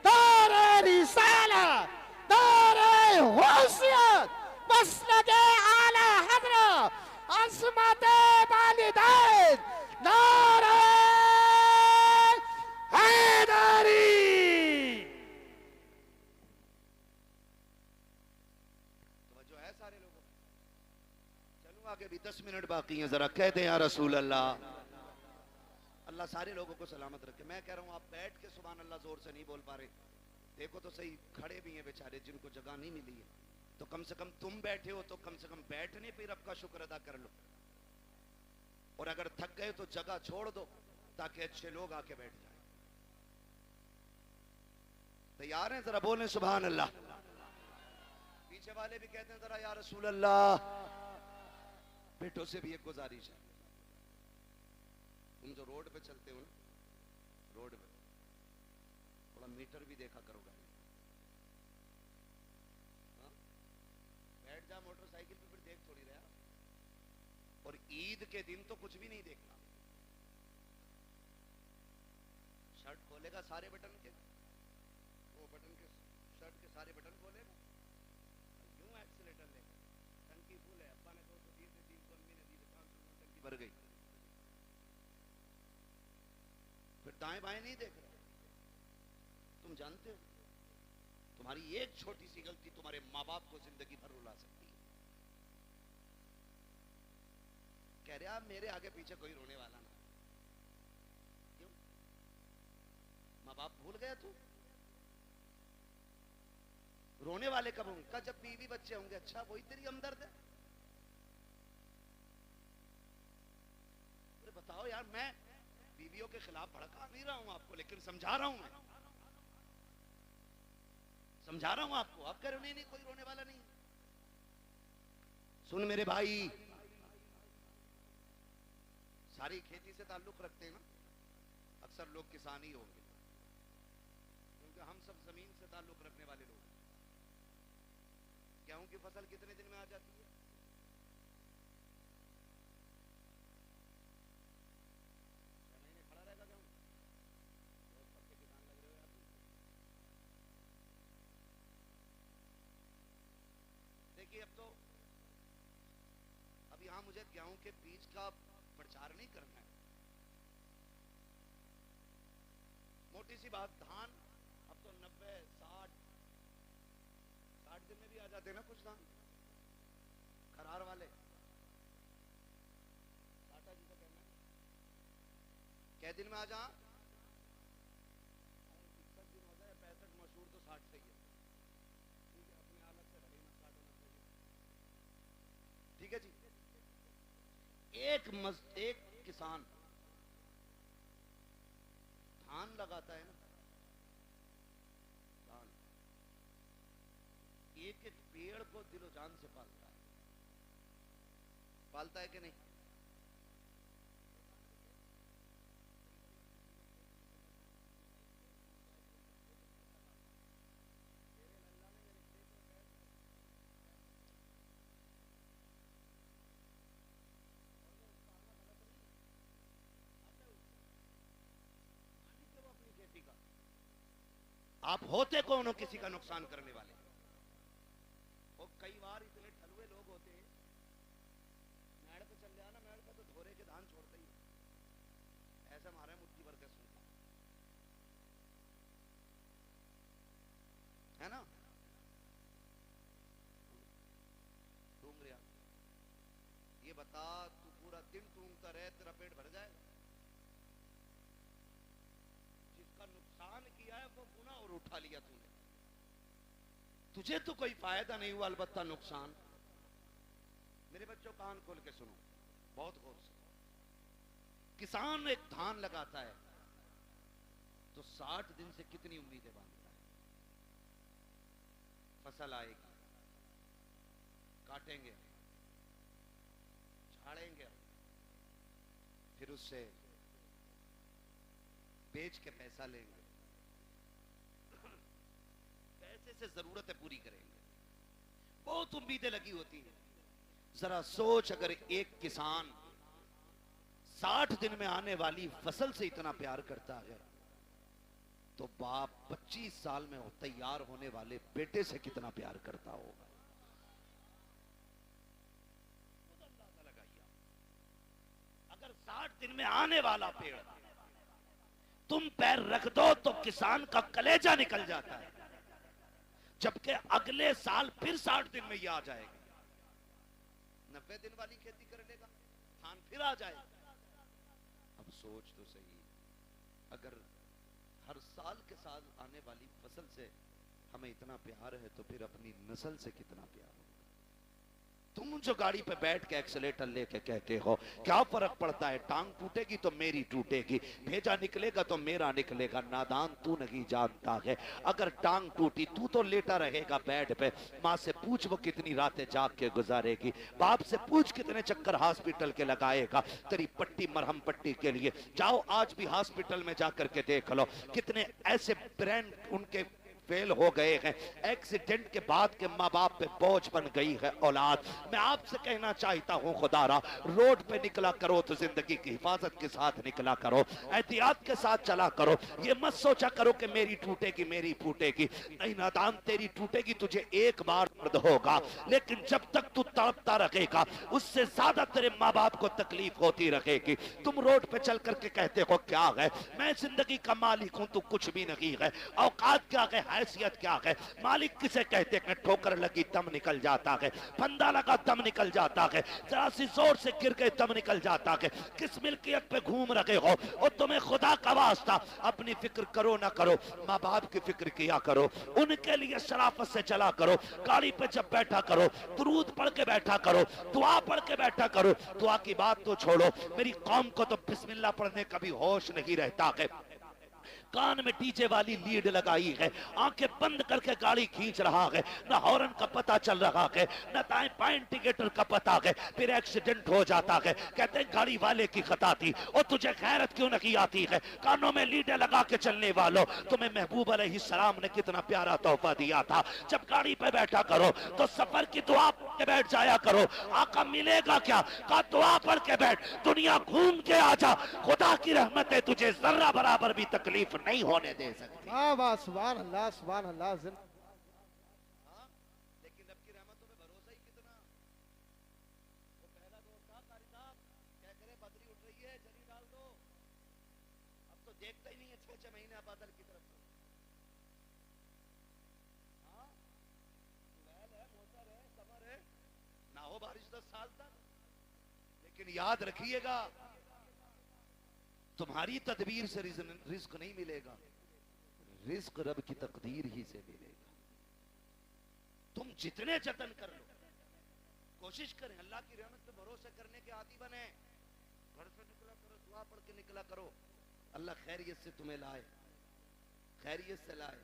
नारे रिसाला, नारे हुस्सियत, मसलके आला हज़रत, अस्मते वालिदैन, नारे हैदरी। जो है सारे लोगों, चलूं आगे भी 10 मिनट बाकी हैं, जरा कह दें या रसूल अल्लाह। अल्लाह सारे लोगों को सलामत रखे। मैं कह रहा हूं आप बैठ के सुभान अल्लाह जोर से नहीं बोल पा रहे, देखो तो सही खड़े भी हैं बेचारे जिनको जगह नहीं मिली है, तो कम से कम तुम बैठे हो तो कम से कम बैठने पे रब का शुक्र अदा कर लो, और अगर थक गए तो जगह छोड़ दो ताकि अच्छे लोग आके बैठ जाए। तैयार हैं? जरा बोलें सुभान अल्लाह। पीछे वाले भी कहते हैं जरा या रसूल अल्लाह। बेटों से भी एक गुजारिश है, तुम जो रोड पे चलते हो ना, रोड पे थोड़ा मीटर भी देखा करो गाड़ी, और ईद के दिन तो कुछ भी नहीं देखता। शर्ट खोलेगा सारे बटन के, वो बटन के शर्ट के सारे बटन खोलेगा, यूं एक्सीलेटर लेगा, टंकी फुल है, अब्बा ने 200 दिए थे, 300 अम्मी ने दिए थे, 500 टंकी भर गई। फिर दाएं बाएं नहीं देख रहा। तुम जानते हो तुम्हारी एक छोटी सी गलती तुम्हारे माँ बाप को जिंदगी भर रुला सकती है। कह रहे आप मेरे आगे पीछे कोई रोने वाला ना। क्यों? माँ बाप भूल गया तू? रोने वाले कब होंगे? जब बीवी बच्चे होंगे। अच्छा वही तेरी हमदर्द है? अरे बताओ यार, मैं बीवियों के खिलाफ भड़का नहीं रहा हूं आपको, लेकिन समझा रहा हूं, मैं समझा रहा हूं आपको। आप कह रहे हो नहीं कोई रोने वाला नहीं। सुन मेरे भाई, सारी खेती से ताल्लुक रखते हैं ना, अक्सर लोग किसान ही होंगे, क्योंकि हम सब जमीन से ताल्लुक रखने वाले लोग। गेहूं की फसल कितने दिन में आ जाती है? 6 महीने खड़ा रहेगा गेहूं। बहुत पक्के किसान लग रहे हो यार। देखिए अब तो, अब यहां मुझे गेहूं के बीज का प्रचार नहीं करना है। मोटी सी बात, धान अब तो 90, 60 दिन में भी आ जाते ना कुछ धान, खरार वाले। टाटा जी का कहना है कै दिन में आ जा, 61 दिन हो जाए, 65 मशहूर तो 60 सही है। ठीक है, अपनी हालत से भले मत काटो ना। ठीक है जी। एक किसान धान लगाता है ना, धान, एक एक पेड़ को दिलो जान से पालता है कि नहीं? आप होते कौन हो किसी का नुकसान करने वाले? और कई बार इतने ठलुए लोग होते हैं, मेड़ पे चल जाना, मेड़ पे तो धोरे के धान छोड़ते ही ऐसा मारा है, मुट्ठी भर के सुनता है ना। डूंगरिया, ये बता, तू पूरा दिन टूंगता रहे, तेरा पेट भर जाएगा? जिसका नुकसान किया है वो गुना और उठा लिया तूने, तुझे तो कोई फायदा नहीं हुआ, अलबत्ता नुकसान। मेरे बच्चों कान खोल के सुनो बहुत गौर से। किसान एक धान लगाता है तो 60 दिन से कितनी उम्मीदें बांधता है। फसल आएगी, काटेंगे, झाड़ेंगे, फिर उससे बेच के पैसा लेंगे, पैसे से जरूरतें पूरी करेंगे, बहुत उम्मीदें लगी होती हैं। जरा सोच, अगर एक किसान 60 दिन में आने वाली फसल से इतना प्यार करता है, तो बाप 25 साल में तैयार होने वाले बेटे से कितना प्यार करता होगा। अगर 60 दिन में आने वाला पेड़ तुम पैर रख दो तो किसान का कलेजा निकल जाता है, जबकि अगले साल फिर 60 दिन में ये आ जाएगा। 90 दिन वाली खेती कर लेगा, धान फिर आ जाएगा। अब सोच तो सही, अगर हर साल के साथ आने वाली फसल से हमें इतना प्यार है, तो फिर अपनी नस्ल से कितना प्यार होगा। तुम जो गाड़ी पे बैठ के एक्सीलेटर लेके कहते हो क्या फर्क पड़ता है, टांग टूटेगी तो मेरी टूटेगी, भेजा निकलेगा तो मेरा निकलेगा, नादान तू नहीं जानता है। अगर टांग टूटी तू तो लेटा रहेगा बेड पे, माँ से पूछ वो कितनी रातें जाग के गुजारेगी, बाप से पूछ कितने चक्कर हॉस्पिटल के लगाएगा तेरी पट्टी मरहम पट्टी के लिए। जाओ आज भी हॉस्पिटल में जाकर के देख लो, कितने ऐसे ब्रेन उनके फेल हो गए हैं, एक्सीडेंट के बाद के माँ बाप पे बोझ बन गई है औलाद। मैं आपसे कहना चाहता हूँ खुदारा, रोड पे निकला करो तो जिंदगी की हिफाजत के साथ निकला करो, एहतियात के साथ चला करो। ये मत सोचा करो कि मेरी टूटेगी मेरी फूटेगी, नहीं नादान, तेरी टूटेगी, तुझे एक बार दर्द होगा, लेकिन जब तक तू तड़पता रहेगा उससे ज्यादा तेरे माँ बाप को तकलीफ होती रहेगी। तुम रोड पे चल करके कहते हो क्या है, मैं जिंदगी का मालिक हूं, तू कुछ भी नहीं है। औकात क्या है, हैसियत क्या है, मालिक किसे कहते हैं? ठोकर लगी दम निकल जाता है, फंदा लगा दम निकल जाता है, जरा सी जोर से गिर गए दम निकल जाता है। किस मिल्कियत पे घूम रहे हो? और तुम्हें खुदा का वास्ता अपनी फिक्र करो ना करो, माँ बाप की फिक्र किया करो, उनके लिए शराफत से चला करो। गाड़ी पे जब बैठा करो दुरूद पढ़ के बैठा करो, दुआ पढ़ के बैठा करो। दुआ की बात तो छोड़ो, मेरी कौम को तो बिस्मिल्लाह पढ़ने का भी होश नहीं रहता है। कान में डीजे वाली लीड लगाई है, आंखें बंद करके गाड़ी खींच रहा है, न हॉर्न का पता चल रहा है, न दाएं बाएं इंडिकेटर का पता है, फिर एक्सीडेंट हो जाता है। कहते हैं गाड़ी वाले की खता थी। और तुझे खैरत क्यों नहीं आती है? कानों में लीडे लगा के चलने वालों, तुम्हें महबूब अलैहिस्सलाम ने कितना प्यारा तोहफा दिया था। जब गाड़ी पे बैठा करो तो सफर की दुआ के बैठ जाया करो। आका मिलेगा क्या? का दुआ पढ़ के बैठ, दुनिया घूम के आ जा, खुदा की रहमतें तुझे जर्रा बराबर भी तकलीफ नहीं होने दे सकती। वाह वाह, सुभान अल्लाह सुभान अल्लाह। लेकिन रब की रहमतों पे भरोसा ही कितना। वो पहला दौर था, कारी साहब क्या करे, बदरी उठ रही है जरी डाल दो, अब तो देखता ही नहीं है 6-6 महीने बादल की तरफ से। हाँ, है, मोटर है, समर है, ना हो बारिश 10 साल तक। लेकिन याद रखिएगा, तुम्हारी तदबीर से रिस्क नहीं मिलेगा, रिस्क रब की तकदीर ही से मिलेगा। तुम जितने जतन कर लो, कोशिश करें अल्लाह की रहमत पे भरोसा करने के आदी बने। घर से निकला करो, दुआ पढ़ के निकला करो, अल्लाह खैरियत से तुम्हें लाए, खैरियत से लाए।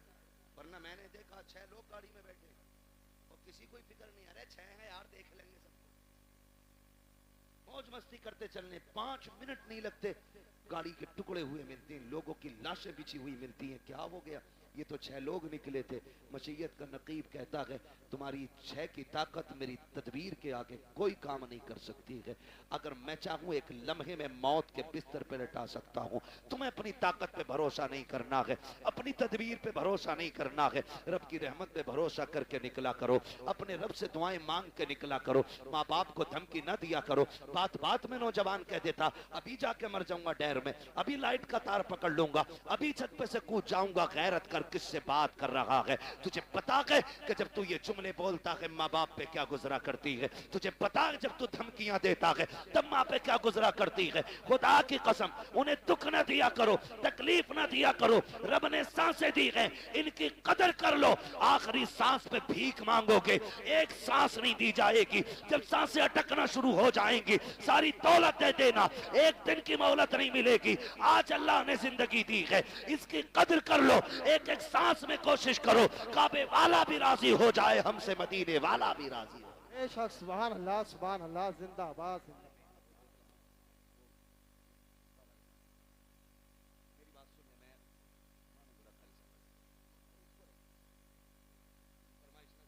वरना मैंने देखा 6 लोग गाड़ी में बैठे और किसी को फिक्र नहीं, अरे 6 है यार देख लेंगे सबको, मौज मस्ती करते चलने। 5 मिनट नहीं लगते, गाड़ी के टुकड़े हुए मिलते हैं, लोगों की लाशें बिछी हुई मिलती हैं। क्या हो गया? ये तो 6 लोग निकले थे। मशीयत का नकीब कहता है तुम्हारी 6 की ताकत मेरी तदबीर के आगे कोई काम नहीं कर सकती है। अगर मैं चाहूँ एक लम्हे में मौत के बिस्तर पे लटा सकता हूँ। तुम्हें अपनी ताकत पे भरोसा नहीं करना है, अपनी तदबीर पे भरोसा नहीं करना है, रब की रहमत पे भरोसा करके निकला करो, अपने रब से दुआएं मांग के निकला करो, माँ बाप को धमकी न दिया करो। बात बात में नौजवान कह देता अभी जाके मर जाऊंगा डैर में, अभी लाइट का तार पकड़ लूंगा, अभी छत पे से कूद जाऊंगा। गैरत कर, किससे बात कर रहा है? तुझे पता है कि जब तू ये जुमले बोलता है माँ बाप पे क्या गुजरा करती है? तुझे पता है जब तू धमकियां देता है तब माँ पे क्या गुजरा करती है? खुदा की कसम, उन्हें दुख न दिया करो, तकलीफ न दिया करो। रब ने सांसें दी है, इनकी कदर कर लो। आखिरी सांस पे भीख मांगोगे, एक सांस नहीं दी जाएगी। जब सांसें अटकना शुरू हो जाएंगी सारी दौलत दे देना, एक दिन की मोहलत नहीं मिलेगी। आज अल्लाह ने जिंदगी दी है, इसकी कदर कर लो। एक एक सांस में कोशिश करो काबे वाला भी राजी हो जाए हमसे, मदीने वाला भी राजी हो। बेशक, सुभान अल्लाह सुभान अल्लाह, जिंदाबाद जिंदाबाद। मेरी बात सुनने में मानूंगा खाली फरमाइश ना करते अल्लाह की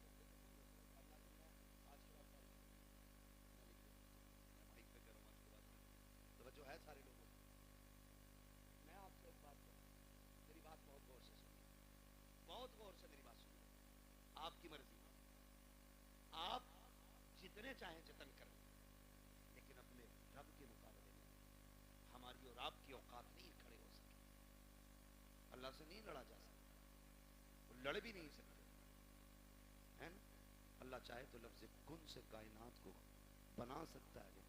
मैं आज की बात सारी मैं माइक पे कर रहा हूँ। आज की बात तो जो है सारे लोगों, मैं आपसे एक बात करूँ, मेरी बात बहुत गौर से सुनिए, बहुत गौर से मेरी बात सुनिए। आपकी मर्जी, आप जितने चाहें जतन करें, लेकिन अपने रब के मुकाबले में हमारी और आपकी औकात नहीं खड़े हो सके। अल्लाह से नहीं लड़ा जा सकता, लड़ भी नहीं सकते, है ना? अल्लाह चाहे तो लफ्ज़ कुन से कायनात को बना सकता है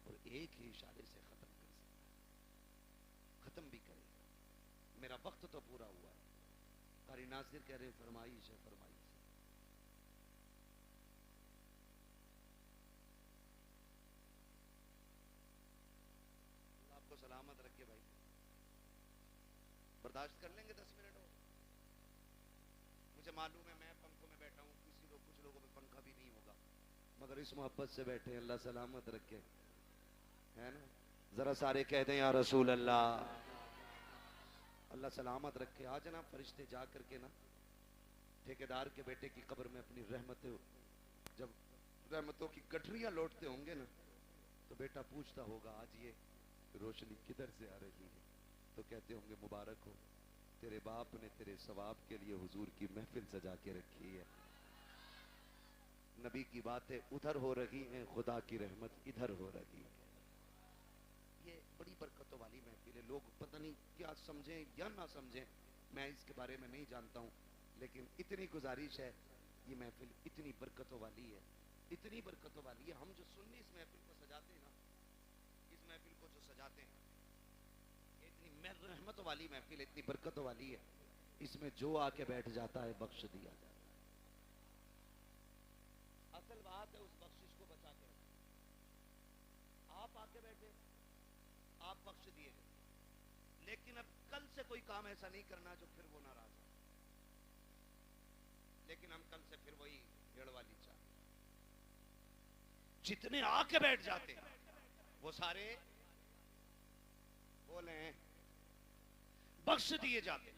और एक ही इशारे से खत्म कर सकता है, खत्म भी करेगा। मेरा वक्त तो पूरा हुआ है। कारी नासिर कह रहे फरमाइश है, फरमाइश है। आपको सलामत रखे भाई, बर्दाश्त कर लेंगे 10 मिनट और। मुझे मालूम है मैं पंखों में बैठा हूँ, कुछ लोगों में पंखा भी नहीं होगा, मगर इस मोहब्बत से बैठे, अल्लाह सलामत रखे, है ना? जरा सारे कह दें या रसूल अल्लाह। अल्लाह सलामत रखे। आज ना फरिश्ते जा करके ना ठेकेदार के बेटे की कब्र में अपनी रहमतें, जब रहमतों की गठरियां लौटते होंगे ना, तो बेटा पूछता होगा आज ये रोशनी किधर से आ रही है, तो कहते होंगे मुबारक हो, तेरे बाप ने तेरे सवाब के लिए हुजूर की महफिल सजा के रखी है। नबी की बातें उधर हो रही हैं, खुदा की रहमत इधर हो रही है। ये बड़ी बरकतों वाली महफिल है। लोग पता नहीं क्या समझें या ना समझें, मैं इसके बारे में नहीं जानता हूँ, लेकिन इतनी गुजारिश है, ये महफिल इतनी बरकतों वाली है, इतनी बरकतों वाली है। हम जो सुन्नी इस महफिल को सजाते हैं ना, इस महफिल को जो सजाते हैं, ये इतनी रहमतों वाली महफिल, इतनी बरकतों वाली है, इसमें जो आके बैठ जाता है बख्श दिया जाता है। असल बात है उस बख्शिश को बचा के रखना। आप आके बैठे, आप बख्श दिए गए, लेकिन अब कल से कोई काम ऐसा नहीं करना जो फिर वो नाराज हो। लेकिन हम कल से फिर वही भेड़ वाली चाल, जितने आके बैठ जाते हैं वो सारे बोले बख्श दिए जाते।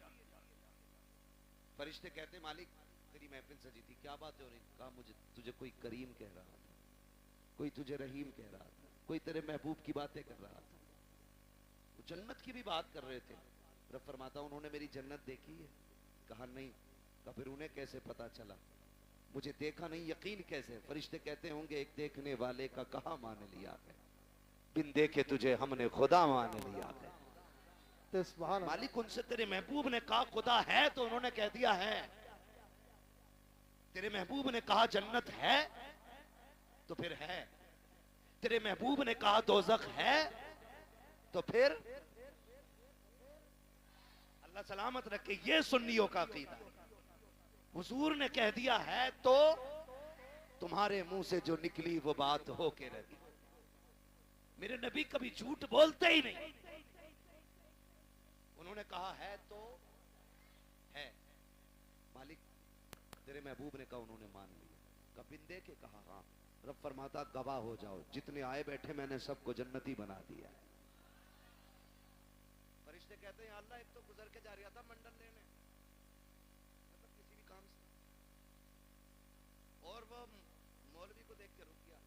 फरिश्ते कहते मालिक तेरी महफिल सजी थी, क्या बात है? कहा मुझे तुझे कोई करीम कह रहा था, कोई तुझे रहीम कह रहा था, कोई तेरे महबूब की बातें कर रहा था। वो जन्नत की भी बात कर रहे थे। रब फरमाता उन्होंने मेरी जन्नत देखी है? कहा नहीं। कहा फिर उन्हें कैसे पता चला? मुझे देखा नहीं, यकीन कैसे? फरिश्ते कहते होंगे एक देखने वाले का कहा मान लिया है, बिन देखे तुझे हमने खुदा मान लिया है। मालिक उनसे तेरे महबूब ने कहा खुदा है, तो उन्होंने कह दिया है। तेरे महबूब ने कहा जन्नत है, तो फिर है। तेरे महबूब ने कहा दोज़ख है, तो फिर अल्लाह सलामत रखे। ये सुन्नियों का अकीदा है। हुजूर ने कह दिया है तो तुम्हारे मुंह से जो निकली वो बात हो के रही। मेरे नबी कभी झूठ बोलते ही नहीं। उन्होंने कहा है तो है। मालिक तेरे महबूब ने कहा, उन्होंने मान लिया। कबिंदे के कहा हाँ। रब फरमाता गवाह हो जाओ, जितने आए बैठे मैंने सबको जन्नती बना दिया है। फरिश्ते कहते हैं अल्लाह एक तो गुजर के जा रहा था मंडल लेने, मतलब किसी भी काम से, और वो मौलवी को देख के रुक गया,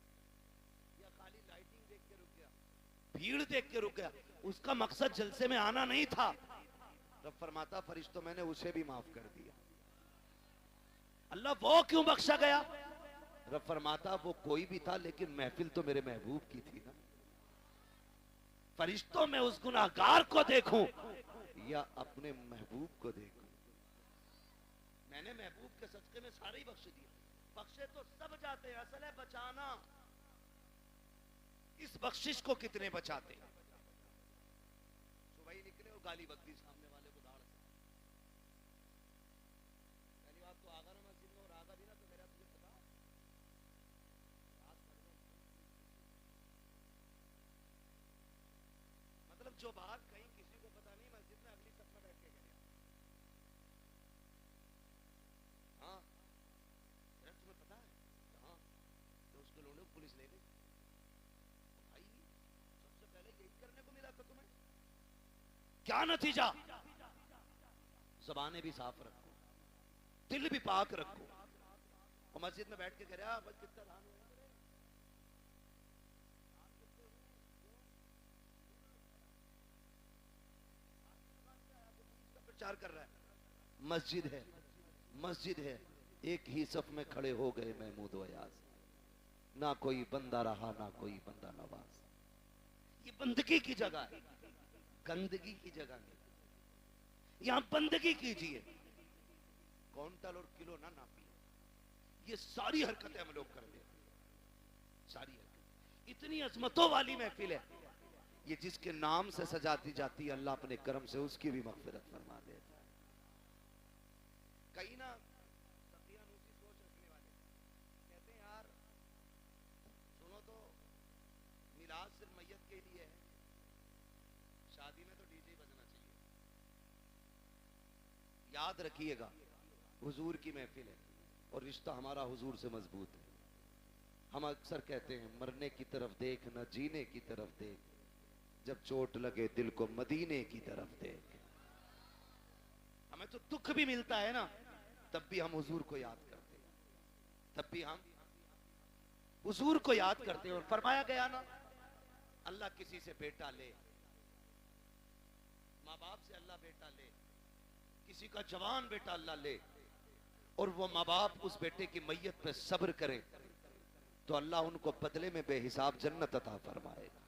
या खाली लाइटिंग देख के रुक गया, भीड़ देख के रुक गया, उसका मकसद जलसे में आना नहीं था। रब फरमाता फरिश्तों मैंने उसे भी माफ कर दिया। अल्लाह वो क्यों बख्शा गया? रब फरमाता वो कोई भी था, लेकिन महफिल तो मेरे महबूब की थी ना। फरिश्तों में उस गुनाहगार को देखूं या अपने महबूब को देखूं? मैंने महबूब के सदके में सारे ही बख्श दिए। बख्शे तो सब जाते हैं, असल है बचाना। इस बख्शिश को कितने बचाते हैं? सुबह ही निकले हो, गाली बकदी सामने वाले को दाढ़ से। पहली बात तो आगा ना मस्जिद में, और आगा भी ना तो मेरा तुझे पता मतलब जो बात कहीं किसी को पता नहीं, मस्जिद में अगली सफ में बैठ के गया। हाँ तुम्हें पता है? हाँ तो उसको लोग पुलिस ले गई। भाई सबसे पहले यही करने को मिला था तुम्हें, क्या नतीजा? ज़बानें भी साफ रखो, दिल भी पाक रखो। और मस्जिद में बैठ के कह रहा बस कितना दान हुआ, प्रचार कर रहा है। मस्जिद है, मस्जिद है, एक ही सफ में खड़े हो गए महमूद वयाज, ना कोई बंदा रहा ना कोई बंदा नवाज। ये बंदगी की जगह है, गंदगी की जगह नहीं। यहां बंदगी कीजिए, क्विंटल और किलो ना नापिए। ये सारी हरकतें हम लोग कर देते, सारी हरकतें। इतनी अजमतों वाली महफिल है ये, जिसके नाम से सजाती जाती है, अल्लाह अपने करम से उसकी भी मगफिरत फरमा देता है। कहीं ना सतियानूसी सोच रखने वाले कहते हैं यार सुनो तो, मिलाद सिर्फ मैयत के लिए है, शादी में तो डीजे बजना चाहिए। याद रखिएगा हुजूर की महफिल है और रिश्ता हमारा हुजूर से मजबूत है। हम अक्सर कहते हैं मरने की तरफ देख न जीने की तरफ देख, जब चोट लगे दिल को मदीने की तरफ देख। हमें तो दुख भी मिलता है ना, तब भी हम हुजूर को याद करते हैं, तब भी हम हुजूर को याद करते हैं। और फरमाया गया ना, अल्लाह किसी से बेटा ले, माँ बाप से अल्लाह बेटा ले, किसी का जवान बेटा अल्लाह ले, और वो माँ बाप उस बेटे की मैयत पे सब्र करें, तो अल्लाह उनको बदले में बेहिसाब जन्नत अता फरमाएगा।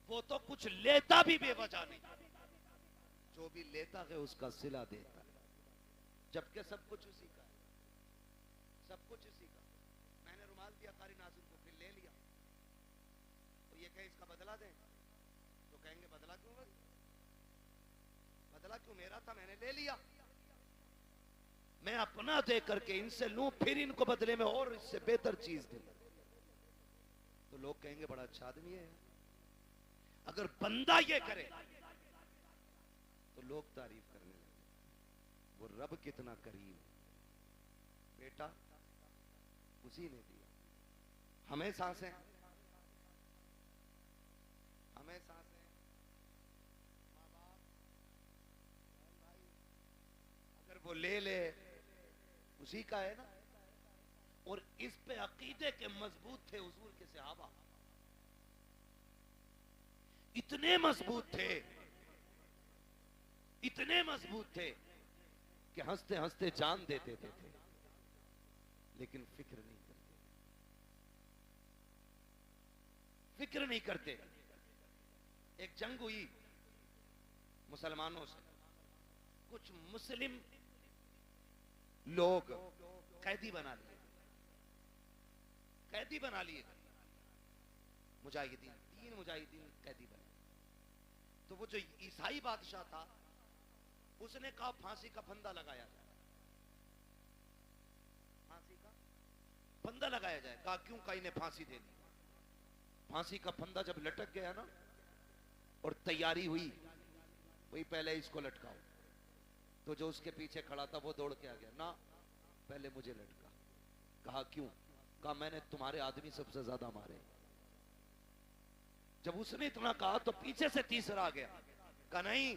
वो तो कुछ लेता भी बेवजह नहीं, जो भी लेता है उसका सिला देता है, जबकि सब कुछ उसी का है, सब कुछ उसी का। मैंने रुमाल दिया कारी नाज़िम को, फिर ले लिया, तो ये कहे इसका बदला दें, तो कहेंगे बदला क्यों भाई, बदला क्यों, मेरा था मैंने ले लिया। मैं अपना दे करके इनसे लूं, फिर इनको बदले में और इससे बेहतर चीज दूं, तो लोग कहेंगे बड़ा अच्छा आदमी है। अगर बंदा ये करे तो लोग तारीफ करने लगे, वो रब कितना करीम है। बेटा उसी ने दिया, हमें सांसें, हमें सांसें, माँ बाप, भाई, अगर वो ले ले उसी का है ना। और इस पे अकीदे के मजबूत थे हुजूर के सहाबा, इतने मजबूत थे, इतने मजबूत थे कि हंसते हंसते जान दे देते थे, लेकिन फिक्र नहीं करते, फिक्र नहीं करते। एक जंग हुई मुसलमानों से, कुछ मुस्लिम लोग कैदी बना लिए, कैदी बना लिए मुजाहिदीन, 3 मुजाहिदीन कैदी बने। तो वो जो ईसाई बादशाह था उसने कहा फांसी का फंदा लगाया जाए, फांसी का फंदा लगाया जाए। कहा क्यों, कहा इन्हें फांसी दे दी। फांसी का फंदा जब लटक गया ना और तैयारी हुई, वही पहले इसको लटकाओ, तो जो उसके पीछे खड़ा था वो दौड़ के आ गया, ना पहले मुझे लटका। कहा क्यों, कहा मैंने तुम्हारे आदमी सबसे ज्यादा मारे। जब उसने इतना कहा तो पीछे से तीसरा आ गया, कहा नहीं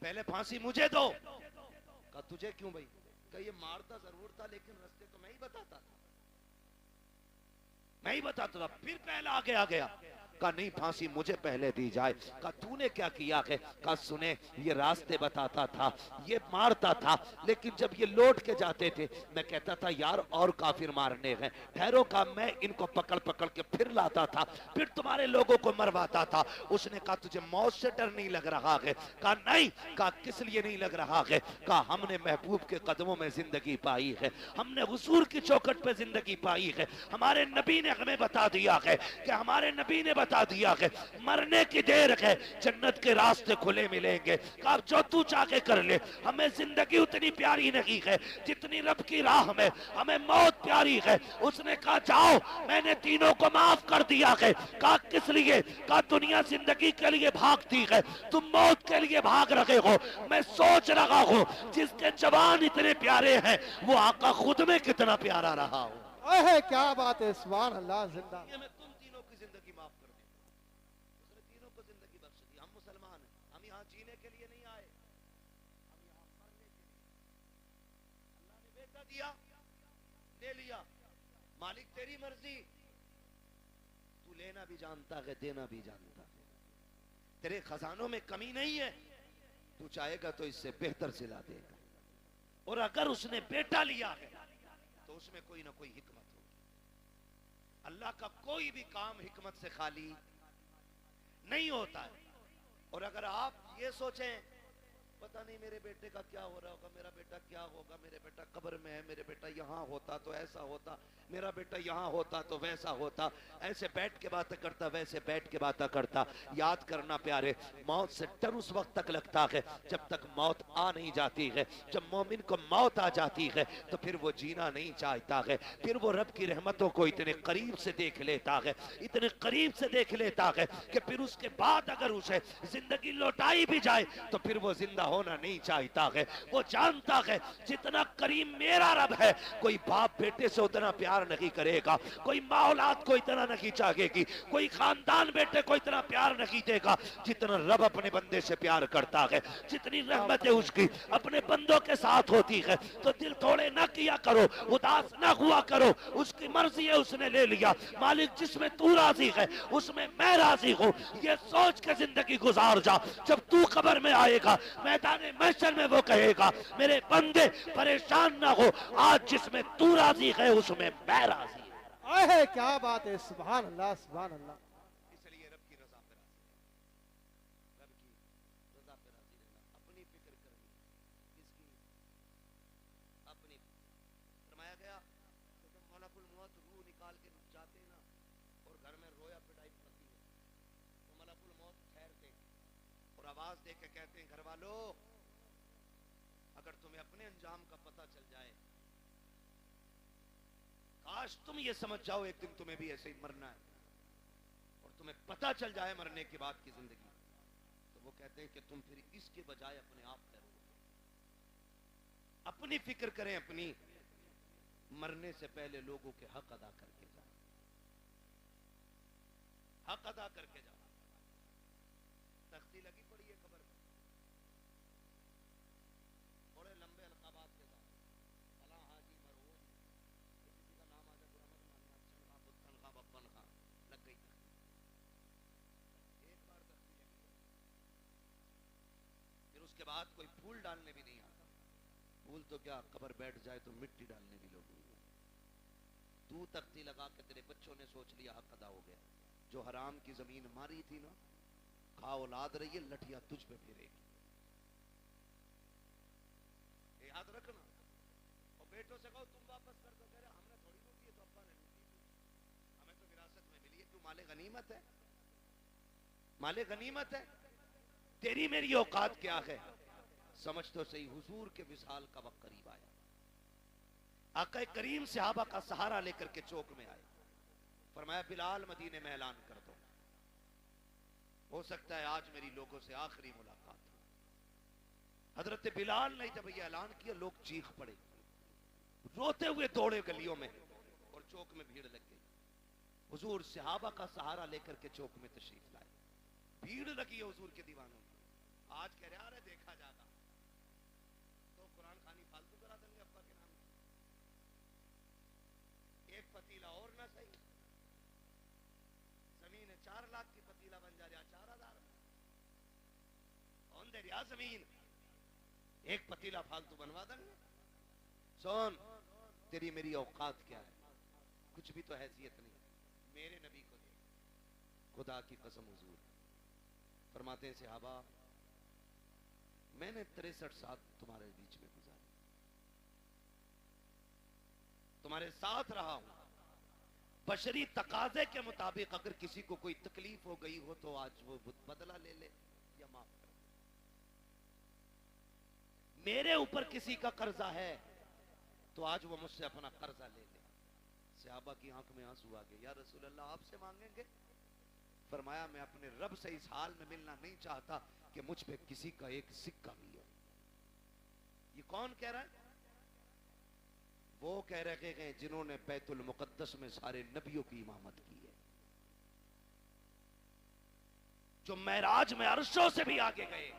पहले फांसी मुझे दो। कहा तुझे क्यों भाई, कहा ये मारता जरूर था लेकिन रास्ते तो मैं ही बताता था, मैं ही बताता था। फिर पहला आगे आ गया, कहा नहीं फांसी मुझे पहले दी जाए। कहा तूने क्या किया है, कहा सुने ये रास्ते बताता था, ये मारता था, लेकिन जब ये लौट के जाते थे मैं कहता था यार और काफिर मारने हैं, ठहरो, का मैं इनको पकड़ पकड़ के फिर लाता था, फिर तुम्हारे लोगों को मरवाता था। उसने कहा तुझे मौत से डर नहीं लग रहा है, कहा नहीं। कहा किस लिए नहीं लग रहा है, कहा हमने महबूब के कदमों में जिंदगी पाई है, हमने हुजूर की चौखट पे जिंदगी पाई है, हमारे नबी ने हमें बता दिया है कि हमारे नबी ने बता दिया है मरने की देर है, जन्नत के रास्ते खुले मिलेंगे। कहा जो तू चाह के कर ले, हमें जिंदगी उतनी प्यारी नहीं है जितनी रब की राह में हमें मौत प्यारी है। उसने कहा जाओ मैंने तीनों को माफ कर दिया है। कहा किस लिए, कहा दुनिया जिंदगी के लिए भागती है, तुम मौत के लिए भाग रहे हो। मैं सोच रहा हूँ जिसके जवान इतने प्यारे हैं वो आका खुद में कितना प्यारा रहा हो। अहे क्या बात है, सुभान अल्लाह, जिंदा। मैं तुम तीनों की जिंदगी माफ कर दी, उसने तीनों को जिंदगी बख्श दी। हम मुसलमान हैं, हम यहाँ जीने के लिए नहीं आए, हम यहाँ मरने के लिए। अल्लाह ने बेटा दिया, ले लिया, मालिक तेरी मर्जी, तू लेना भी जानता है देना भी जानता है, तेरे खजानों में कमी नहीं है, तू चाहेगा तो इससे बेहतर सिला देगा। और अगर उसने बेटा लिया है तो उसमें कोई ना कोई हिकमत होगी। अल्लाह का कोई भी काम हिकमत से खाली नहीं होता है। और अगर आप ये सोचें पता नहीं मेरे बेटे का क्या हो रहा होगा, मेरा बेटा क्या होगा, मेरे बेटा कब्र में है, मेरे बेटा यहाँ होता तो ऐसा होता, मेरा बेटा यहाँ होता तो वैसा होता, ऐसे बैठ के बातें करता वैसे बैठ के बातें करता, याद करना प्यारे, मौत से डर उस वक्त तक लगता है जब तक मौत आ नहीं जाती है। जब मोमिन को मौत आ जाती है तो फिर वो जीना नहीं चाहता है, फिर वो रब की रहमतों को इतने करीब से देख लेता है, इतने करीब से देख लेता है कि फिर उसके बाद अगर उसे जिंदगी लौटाई भी जाए तो फिर वो जिंदा होना नहीं चाहता है। वो जानता है जितना करीम मेरा रब है, कोई बाप बेटे से उतना प्यार नहीं करेगा, कोई माँ औलाद को इतना नहीं चाहेगी, कोई खानदान बेटे को इतना प्यार नहीं देगा जितना रब अपने बंदे से प्यार करता है। जितनी रहमत है उसकी अपने बंदों के साथ होती है। तो दिल थोड़े ना किया करो, उदास ना हुआ करो, उसकी मर्जी है, उसने ले लिया। मालिक जिसमें तू राजी है उसमें मैं राजी हूँ, ये सोच के जिंदगी गुजार जा। जब तू कब्र में आएगा मैदान महशर में वो कहेगा मेरे बंदे परेशान ना हो, आज जिसमें तू राजी है उसमें मैं राजी हूं। अरे क्या बात है, सुभान अल्लाह सुभान अल्लाह। इसलिए रब की रजा पे राजी, रब की रजा पे राजी रहना, अपनी फिक्र करनी, किसकी? अपनी। फरमाया गया कि जब मलकुल मौत रूह निकाल के जाते हैं ना और घर में रोया पिटाई पड़ती है, तो मलकुल मौत ठहरते और आवाज दे के कहते हैं घर वालों, अगर तुम्हें अपने अंजाम का पता चल जाए, काश तुम ये समझ जाओ एक दिन तुम्हें भी ऐसे ही मरना है और तुम्हें पता चल जाए मरने के बाद की जिंदगी, तो वो कहते हैं कि तुम फिर इसके बजाय अपने आप करो, अपनी फिक्र करें, अपनी मरने से पहले लोगों के हक अदा करके जाओ, हक अदा करके जाओ। तख्ती लगी पड़ी है कब्र में, बड़े लंबे अलकाबात के साथ, फला हाजी मरहूम, किसी का नाम आ जाए बुरा मत मानना, अच्छा खा बुत्थन खा बब्बन खा, लग गई तख्ती। एक बार तख्ती लगी है, फिर उसके बाद कोई फूल डालने भी नहीं आता। फूल तो क्या, कब्र बैठ जाए तो मिट्टी डालने भी लोग नहीं आते। तू तख्ती लगा के तेरे बच्चों ने सोच लिया हक अदा हो गया, जो हराम की जमीन मारी थी ना, खा औलाद रही है, लठिया तुझ पे फिरेगी, याद रखना। और बेटों से कहो तुम वापस कर दो, कह रहे हमने थोड़ी लूटी है, तो अब्बा ने लूटी थी, हमें तो विरासत में मिली है। क्यों? माले गनीमत है, माले गनीमत है। तेरी मेरी औकात क्या है? समझ तो सही, हुजूर के विसाल का वक्त करीब आया, आका करीम सहाबा का सहारा लेकर के चौक में आए, फरमाया बिलाल मदीने में ऐलान कर दो, हो सकता है आज मेरी लोगों से आखिरी मुलाकात हो। हजरत बिलाल ने जब यह ऐलान किया, लोग चीख पड़े, रोते हुए दौड़े गलियों में और चौक में भीड़ लग गई। हुजूर सहाबा का सहारा लेकर के चौक में तशरीफ लाए, भीड़ लगी है हुजूर के दीवानों में। आज कह रहे अरे देखा जाएगा तो कुरान खानी फालतू करा देंगे अब्बा के नाम, एक पतीला और ना सही, जमीन 4 लाख की पतीला बन जा रहा 4000 में, कौन दे रहा जमीन, एक पतीला फालतू बनवा देंगे। सुन, तेरी मेरी औकात क्या है? कुछ भी तो हैसियत नहीं। मेरे नबी को देख, खुदा की कसम हुजूर फरमाते हैं सहाबा, मैंने 63 साल तुम्हारे बीच में गुजारे, तुम्हारे साथ रहा हूं, बशरी तकाजे के मुताबिक अगर किसी को कोई तकलीफ हो गई हो तो आज वो बदला ले ले या माफ कर दे। मेरे ऊपर किसी का कर्जा है तो आज वो मुझसे अपना कर्जा ले ले। सहाबा की आंख में आंसू आ गए, या रसूल अल्लाह आपसे मांगेंगे? फरमाया मैं अपने रब से इस हाल में मिलना नहीं चाहता कि मुझ पे किसी का एक सिक्का भी हो। ये कौन कह रहा है? वो कह रहे हैं जिन्होंने बैतुल मुकद्दस में सारे नबियों की इमामत की है, जो महराज में अर्शों से भी आगे गए।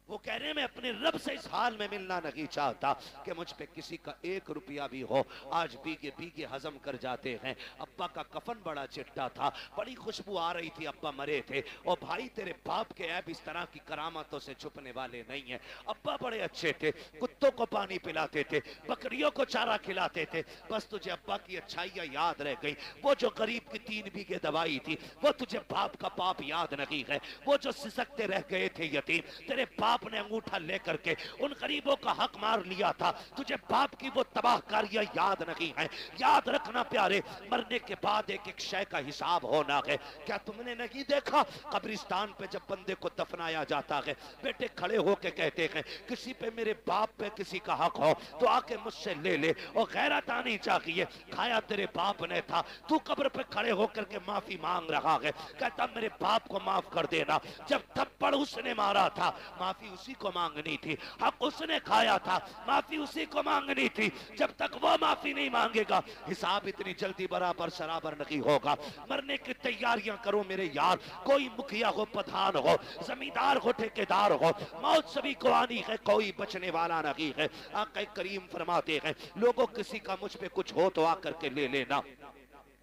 वो कह रहे हैं मैं अपने रब से इस हाल में मिलना नहीं चाहता कि मुझ पे किसी का 1 रुपया भी हो। आज बीगे बीगे हजम कर जाते हैं। अब्बा का कफन बड़ा चिट्टा था, बड़ी खुशबू आ रही थी, अब्बा मरे थे। और भाई तेरे बाप के ऐब इस तरह की करामातों से छुपने वाले नहीं है। अब्बा बड़े अच्छे थे, कुत्तों को पानी पिलाते थे, बकरियों को चारा खिलाते थे। बस तुझे अब्बा की अच्छाइयाँ याद रह गई। वो जो गरीब की 3 बीघे दवाई थी वो तुझे बाप का पाप याद नहीं है। वो जो सिसकते रह गए थे यतीम, तेरे बाप ने अंगूठा लेकर के उन गरीबों का हक मार लिया था, तुझे बाप की वो तबाहकारियां याद नहीं है। याद रखना प्यारे, मरने के बाद एक एक शय का हिसाब होना है। क्या तुमने नहीं देखा कब्रिस्तान पे जब बंदे को दफनाया जाता है, बेटे खड़े होके कहते हैं किसी पे मेरे बाप पे किसी का हक हो तो आके मुझसे ले ले। और गैरत आनी चाहिए, खाया तेरे बाप ने था, तू कब्र पे खड़े होकर के माफी मांग रहा है, कहता मेरे बाप को माफ कर देना, जब थप्पड़ उसने मारा था माफी माफी उसी को मांगनी थी, हक उसने खाया था, माफी उसी को मांगनी थी। जब तक वो माफी नहीं मांगेगा हिसाब इतनी जल्दी बराबर सराबर नहीं होगा। मरने की तैयारियां करो मेरे यार, कोई मुखिया हो, प्रधान हो, जमींदार हो, ठेकेदार हो, मौत सभी को आनी है, कोई बचने वाला नहीं है। आका करीम फरमाते हैं लोगों किसी का मुझ पे कुछ हो तो आकर के ले लेना।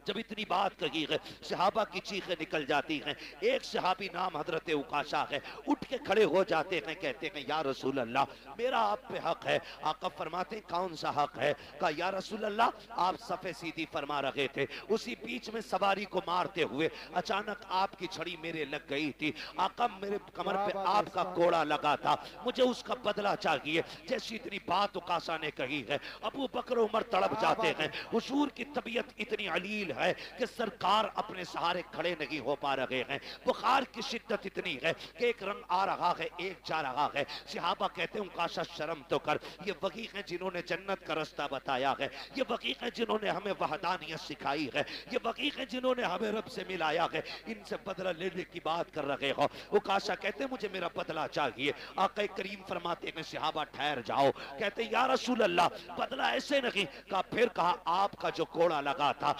जब इतनी बात कही है सहाबा की चीखें निकल जाती हैं। एक सहाबी नाम हजरत उकाशा है, उठ के खड़े हो जाते हैं, कहते हैं या रसूल अल्लाह मेरा आप पे हक है। आका फरमाते कौन सा हक है? कहा या रसूल अल्लाह आप सफे सीधी फरमा रहे थे, उसी बीच में सवारी को मारते हुए अचानक आपकी छड़ी मेरे लग गई थी। आका मेरे कमर पे आपका कोड़ा लगा था, मुझे उसका बदला चाहिए। जैसी इतनी बात उकाशा ने कही है अबू बकर उमर तड़प जाते हैं। हुजूर की तबीयत इतनी अलील है कि सरकार अपने सहारे खड़े नहीं हो पा रहे हैं। बुखार की शिद्दत इतनी है कि एक रंग आ रहा है एक जा रहा है। सहाबा कहते हैं उकाशा शर्म तो कर, ये वही हैं जिन्होंने जन्नत का रास्ता बताया है, ये वही हैं जिन्होंने हमें वहदानियत सिखाई है, ये वही हैं जिन्होंने हमें रब से मिलाया है, इनसे बदला लेने की बात कर रहे हो। उकाशा कहते हैं मुझे मेरा बदला चाहिए। आका करीम फरमाते हैं सहाबा ठहर जाओ। कहते हैं या रसूल अल्लाह बदला ऐसे नहीं। कहा फिर कहा आपका जो कोड़ा लगा था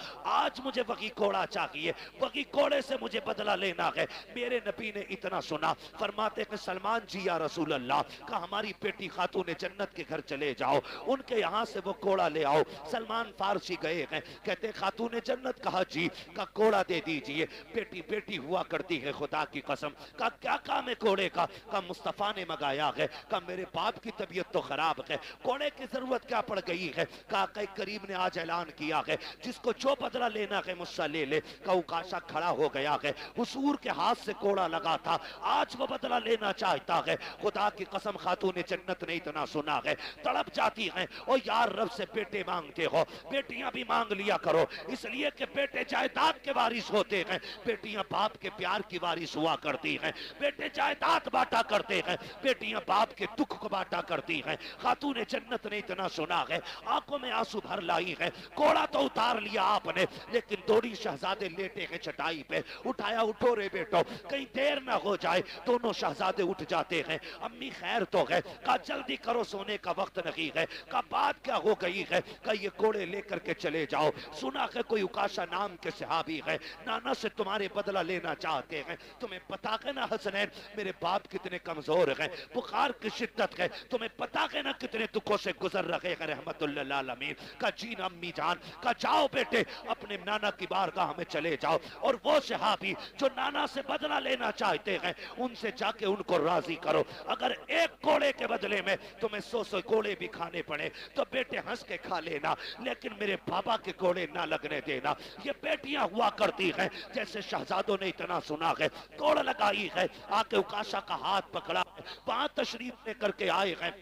आज मुझे वही कोड़ा चाहिए, वही कोड़े से मुझे बदला लेना है। मेरे नबी ने इतना सुना, फरमाते हैं सलमान जी या रसूल अल्लाह का हमारी बेटी खातून जन्नत के घर चले जाओ, उनके यहाँ से वो कोड़ा ले आओ। सलमान फारसी गए हैं, कहते खातून जन्नत कहा जी का कोड़ा दे दीजिए। बेटी बेटी हुआ करती है खुदा की कसम। का क्या काम है कोड़े का? मुस्तफा ने मंगाया है। का मेरे बाप की तबीयत तो खराब है, कोड़े की जरूरत क्या पड़ गई है? का करीम ने आज ऐलान किया है जिसको जो बदला लेना है मुझसे ले ले। का उकाशा खड़ा हो गया है, हुजूर के हाथ से कोड़ा लगा था, आज वो बदला लेना चाहता है। खुदा की कसम खातून जन्नत ने इतना सुना है, तड़प जाती हैं और यार रब से बेटे मांगते हो, बेटियां भी मांग लिया करो, इसलिए कि बेटे जायदाद के वारिस होते हैं, बेटियां बाप के प्यार की वारिस हुआ करती हैं। बेटे जायदाद बांटा करते हैं, बेटियां बाप के दुख को बांटा करती हैं। खातून जन्नत ने इतना सुना है, आंखों में आंसू भर लाई है। कोड़ा तो उतार लिया आपने, लेकिन दोनों शहजादे लेटे हैं चटाई पे। उठाया, उठो रे बेटो, कहीं देर ना हो जाए। दोनों शहजादे उठ जाते हैं। अम्मी खैर तो है? का जल्दी करो सोने का वक्त नहीं है। का बात क्या हो गई है? का ये कोड़े लेकर के चले जाओ। सुना है कोई उकाशा नाम के सहाबी है, नाना से तुम्हारे बदला लेना चाहते हैं। तुम्हें पता है ना हसनैन मेरे बाप कितने कमजोर हैं, बुखार की शिद्दत है, तुम्हें पता है ना कितने दुखों से गुजर रहे हैं रहमतुल्लिल आलमीन। का जी ना अम्मी जान, का जाओ बेटे अपने नाना की बारगाह में चले जाओ, और वो सहाबी जो नाना से बदला लेना चाहते हैं उनसे जाके उनको राजी करो। अगर एक कोड़े के बदले में तुम्हें 100 कोड़े भी खाने पड़े तो बेटे हंस के खा लेना, लेकिन मेरे बाबा के कोड़े ना लगने देना। ये बेटियां हुआ करती हैं, जैसे शहजादों ने इतना सुना है, कोड़ लगाई है, आके उकाशा का हाथ पकड़ा, वहां तशरीफ लेकर के आए हैं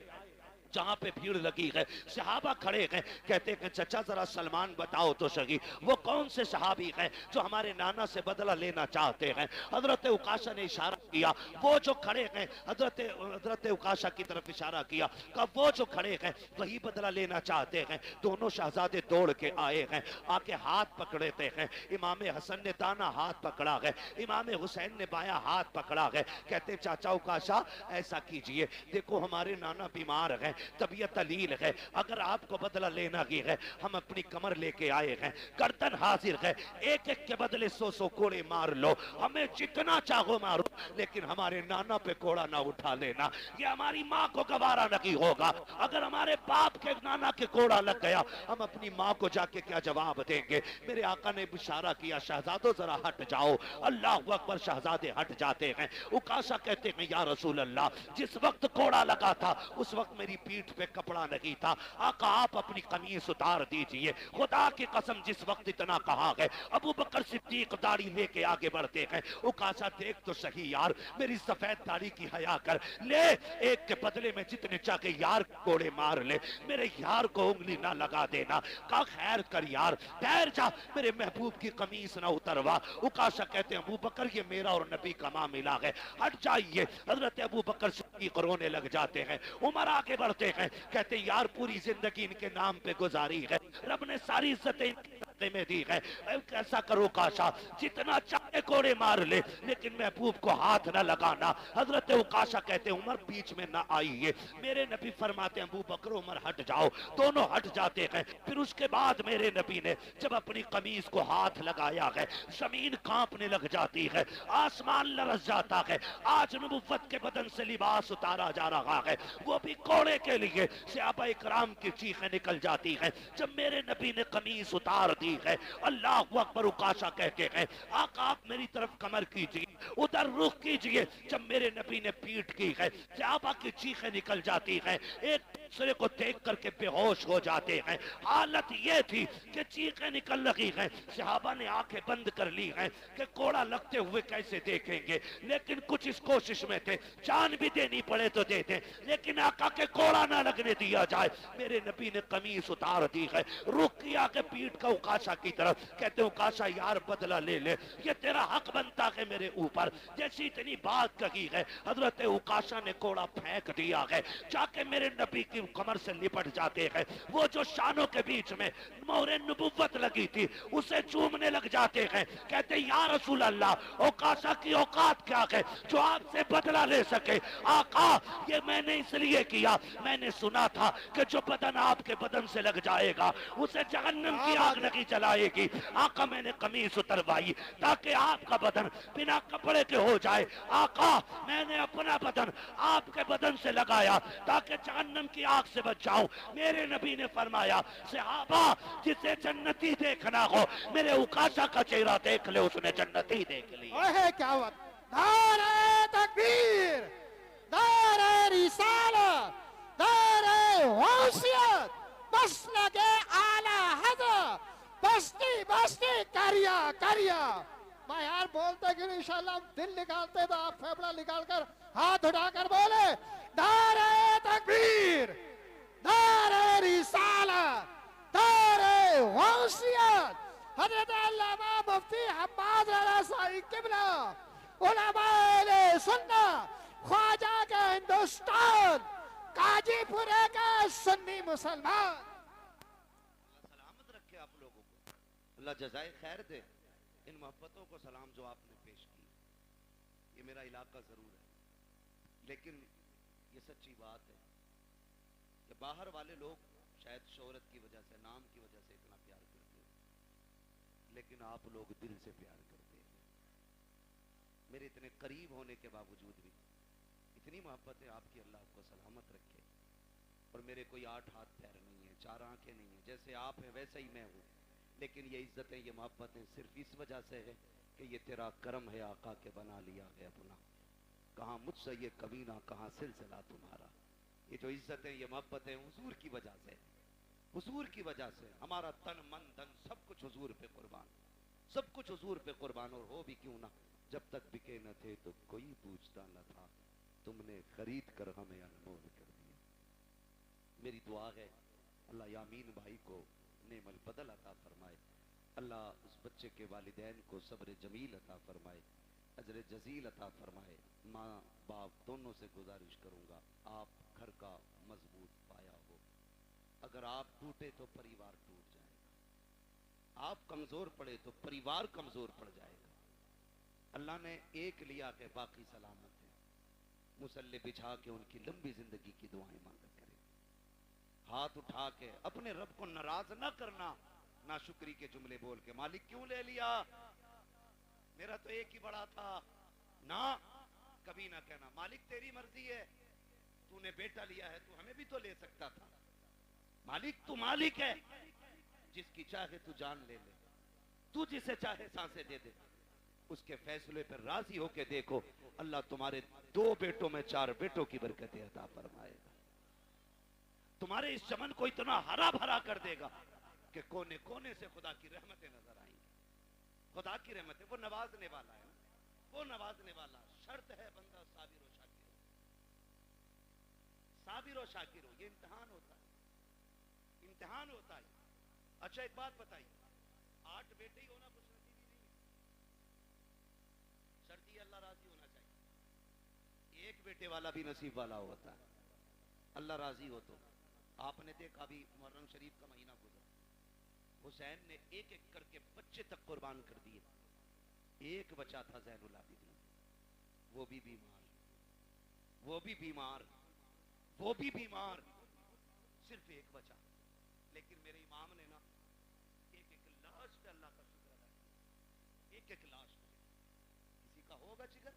जहां पे भीड़ लगी है। सहाबा खड़े हैं, कहते हैं चचा जरा सलमान बताओ तो सही वो कौन से सहाबी हैं जो हमारे नाना से बदला लेना चाहते हैं। हजरत उकाशा ने इशारा किया, वो जो खड़े हैं, हजरत उकाशा की तरफ इशारा किया, कब वो जो खड़े हैं वही बदला लेना चाहते हैं। दोनों शहजादे दौड़ के आए हैं, आके हाथ पकड़ते हैं। इमाम हसन ने दाना हाथ पकड़ा है, इमाम हुसैन ने बाया हाथ पकड़ा है। कहते चाचा उकाशा ऐसा कीजिए, देखो हमारे नाना बीमार हैं, तबीयत अलील है, अगर आपको बदला लेना ही है हम अपनी कमर लेके आए हैं, गर्दन हाजिर है, एक एक के बदले 100 कोड़े मार लो, हमें जितना चाहो मारो, लेकिन हमारे नाना पे कोड़ा ना उठा लेना, ये हमारी माँ को गवारा नहीं होगा। अगर हमारे बाप के नाना के कोड़ा लग गया हम अपनी माँ को जाके क्या जवाब देंगे। मेरे आका ने इशारा किया शहजादों जरा हट जाओ। अल्लाह अकबर, शहजादे हट जाते हैं। उकाशा कहते हैं या रसूल अल्लाह जिस वक्त कोड़ा लगा था उस वक्त मेरी पीठ पे कपड़ा नहीं था, आका आप अपनी कमीज उतार दीजिए। खुदा की कसम जिस वक्त इतना कहा है अबू बकर सिद्दीक दाढ़ी लेके आगे बढ़ते हैं। उकाशा देख तो सही यार, मेरी सफेद दाढ़ी की हया कर ले, एक के बदले में जितने चाहे यार कोड़े मार ले, मेरे यार को उंगली ना लगा देना। का खैर कर यार, ठहर जा, मेरे महबूब की कमीज ना उतरवा। उकाशा कहते हैं अबू बकर ये मेरा और नबी का मामला है, हट जाइए। हजरत अबू बकर सिद्दीक रोने लग जाते हैं। उमर आगे बढ़ते हैं, कहते यार पूरी जिंदगी इनके नाम पे गुजारी है, रब ने सारी इज्जतें में दी है, ऐसा करो काशा जितना चाहे के कोड़े मार ले, लेकिन महबूब को हाथ ना लगाना। हजरत उकाशा कहते उमर बीच में ना आइए। मेरे नबी फरमाते हैं अबू बकर उमर हट जाओ, दोनों हट जाते हैं। फिर उसके बाद मेरे नबी ने जब अपनी कमीज को हाथ लगाया है, जमीन कांपने लग जाती है, आसमान लरस जाता है। आज नबुव्वत के बदन से लिबास उतारा जा रहा है, वो भी कोड़े के लिए। सहाबा इकराम की चीखें निकल जाती हैं जब मेरे नबी ने कमीज उतार दी है। अल्लाह अकबर। उकाशा कहते हैं आका आप मेरी तरफ कमर कीजिए, उधर रुख कीजिए। जब मेरे नबी ने पीठ की है, सहाबा की चीखें निकल जाती हैं, एक दूसरे को देख करके बेहोश हो जाते हैं। हालत ये थी कि चीखें निकल रही हैं, सहाबा ने आंखें बंद कर ली हैं कि कोड़ा लगते हुए कैसे देखेंगे, लेकिन कुछ इस कोशिश में थे जान भी देनी पड़े तो दे दें, लेकिन आका के कोड़ा ना लगने दिया जाए। मेरे नबी ने कमीज उतार दी है, रुक किया के पीठ का उकाशा की तरफ। कहते उकाशा यार बदला ले ले, ये तेरा हक बनता है मेरे ऊपर। जैसी इतनी बात कही है, हजरत उकाशा ने कोड़ा फेंक दिया है, जाके मेरे नबी की कमर से लिपट जाते हैं। वो जो शानों के बीच में मोहरे नबुव्वत लगी थी उसे चूमने लग जाते हैं। कहते या रसूल अल्लाह उकाशा की औकात क्या है जो आपसे बदला ले सके। आका ये मैंने इसलिए किया, मैंने सुना था कि जो बदन आपके बदन से लग जाएगा उसे जहन्नम की आग नहीं जलाएगी। आका मैंने कमीज उतरवाई ताकि आपका बदन बिना कपड़े के हो जाए। आका मैंने अपना बदन आपके बदन से लगाया ताकि जहन्नम की आग से बच जाऊं। मेरे नबी ने फरमाया सहाबा जिसे जन्नती देखना हो मेरे उकाशा का चेहरा देख ले, उसने जन्नती देख ली। ओहे क्या बात। नारे तकबीर, नारे रिसालत, नारे गौसियत, मसलके आला हज़रत, बस्ती बस्ती करिया करिया। मैं यार बोलते कि इंशाल्लाह दिल निकालते तो आप फेफड़ा निकालकर हाथ उठाकर बोले नारे तकबीर, नारे रिसालत, नारे गौसियत। हजरत अल्लामा मुफ्ती हम्माद रज़ा साईं किबला, उलमाए सुन्नत, ख्वाजा के हिंदुस्तान, काजीपुरे का सुन्नी मुसलमान। सलामत रखे आप लोगों को, अल्लाह जज़ाए खैर दे। इन मोहब्बतों को सलाम जो आपने पेश की, ये मेरा इलाका जरूर है, लेकिन ये सच्ची बात है कि बाहर वाले लोग शायद शोहरत की वजह से, नाम की वजह से इतना प्यार करते हैं, लेकिन आप लोग दिल से प्यार करते हैं। मेरे इतने करीब होने के बावजूद भी इतनी मोहब्बत है आपकी, अल्लाह आपको सलामत रखे। और मेरे कोई 8 हाथ पैर नहीं है, 4 आंखें नहीं है, जैसे आप हैं वैसे ही मैं हूँ, लेकिन ये इज्जतें, ये मोहब्बतें सिर्फ इस वजह से है कि ये तेरा करम है आका के बना लिया है अपना। कहाँ मुझसे ये कमीना, कहाँ सिलसिला तुम्हारा। ये जो इज्जतें, ये मोहब्बतें हुजूर की वजह से, हुजूर की वजह से हमारा तन मन धन सब कुछ हुजूर पे कुर्बान, सब कुछ हुजूर पे कुर्बान। और हो भी क्यों ना, जब तक बिके न थे तो कोई पूछता न था, तुमने खरीद कर हमें अनमोल कर दिया। मेरी दुआ है अल्लाह यामीन भाई को नेमल बदल अता फरमाए, अल्लाह उस बच्चे के वालिदैन को सब्र जमील अता फरमाए, अजर जजील अता फरमाए। माँ बाप दोनों से गुजारिश करूंगा, आप घर का मजबूत पाया हो, अगर आप टूटे तो परिवार टूट जाएगा, आप कमजोर पड़े तो परिवार कमजोर पड़ जाएगा। अल्लाह ने एक लिया के बाकी सलामत है, मुसल्ले बिछा के उनकी लंबी जिंदगी की दुआएं मांगा करें। हाथ उठा के अपने रब को नाराज ना करना, ना शुक्री के जुमले बोल के मालिक क्यों ले लिया, मेरा तो एक ही बड़ा था ना, कभी ना कहना मालिक तेरी मर्जी है, तूने बेटा लिया है तू हमें भी तो ले सकता था। मालिक तू मालिक है, जिसकी चाहे तू जान ले ले, तू जिसे चाहे सांसें दे दे, उसके फैसले पर राजी होके देखो, अल्लाह तुम्हारे 2 बेटों में 4 बेटों की बरकतें अता फरमाएगा। तुम्हारे इस चमन को इतना हरा भरा कर देगा कि कोने कोने से खुदा की रहमतें नजर आएंगी। खुदा की रहमतें, वो नवाजने वाला है ना, वो नवाजने वाला। शर्त है बंदा साबिर और शाकिर हो, साबिर और शाकिर हो, ये इम्तिहान होता है, इम्तिहान होता है। अच्छा एक बात बताइए, 8 बेटे ही होना कुछ नसीबी नहीं है, शर्त ये अल्लाह राजी होना चाहिए। एक बेटे वाला भी नसीब वाला होता है, अल्लाह राजी हो तो। आपने देखा अभी मुहर्रम शरीफ का महीना गुजरा, हुसैन ने एक एक करके बच्चे तक कुर्बान कर दिए, एक बचा था ज़ैनुल आबिदीन, वो भी बीमार, वो भी बीमार, वो भी बीमार, सिर्फ एक बचा। लेकिन मेरे इमाम ने ना एक एक लाश पे अल्लाह का शुक्र अदा किया, एक एक लाश पे। किसी का होगा जिगर,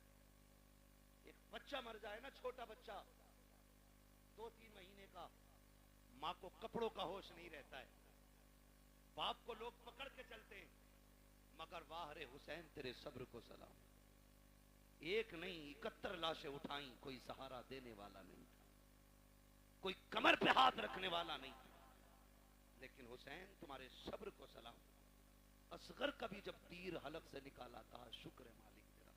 एक बच्चा मर जाए ना, छोटा बच्चा 2-3 महीने का, माँ को कपड़ों का होश नहीं रहता है, बाप को लोग पकड़ के चलते हैं, मगर वाह रे हुसैन तेरे सब्र को सलाम, एक नहीं 71 लाशें उठाई, कोई सहारा देने वाला नहीं था, कोई कमर पे हाथ रखने वाला नहीं था, लेकिन हुसैन तुम्हारे सब्र को सलाम। असगर का भी जब तीर हलक से निकाला, कहा शुक्र है मालिक तेरा,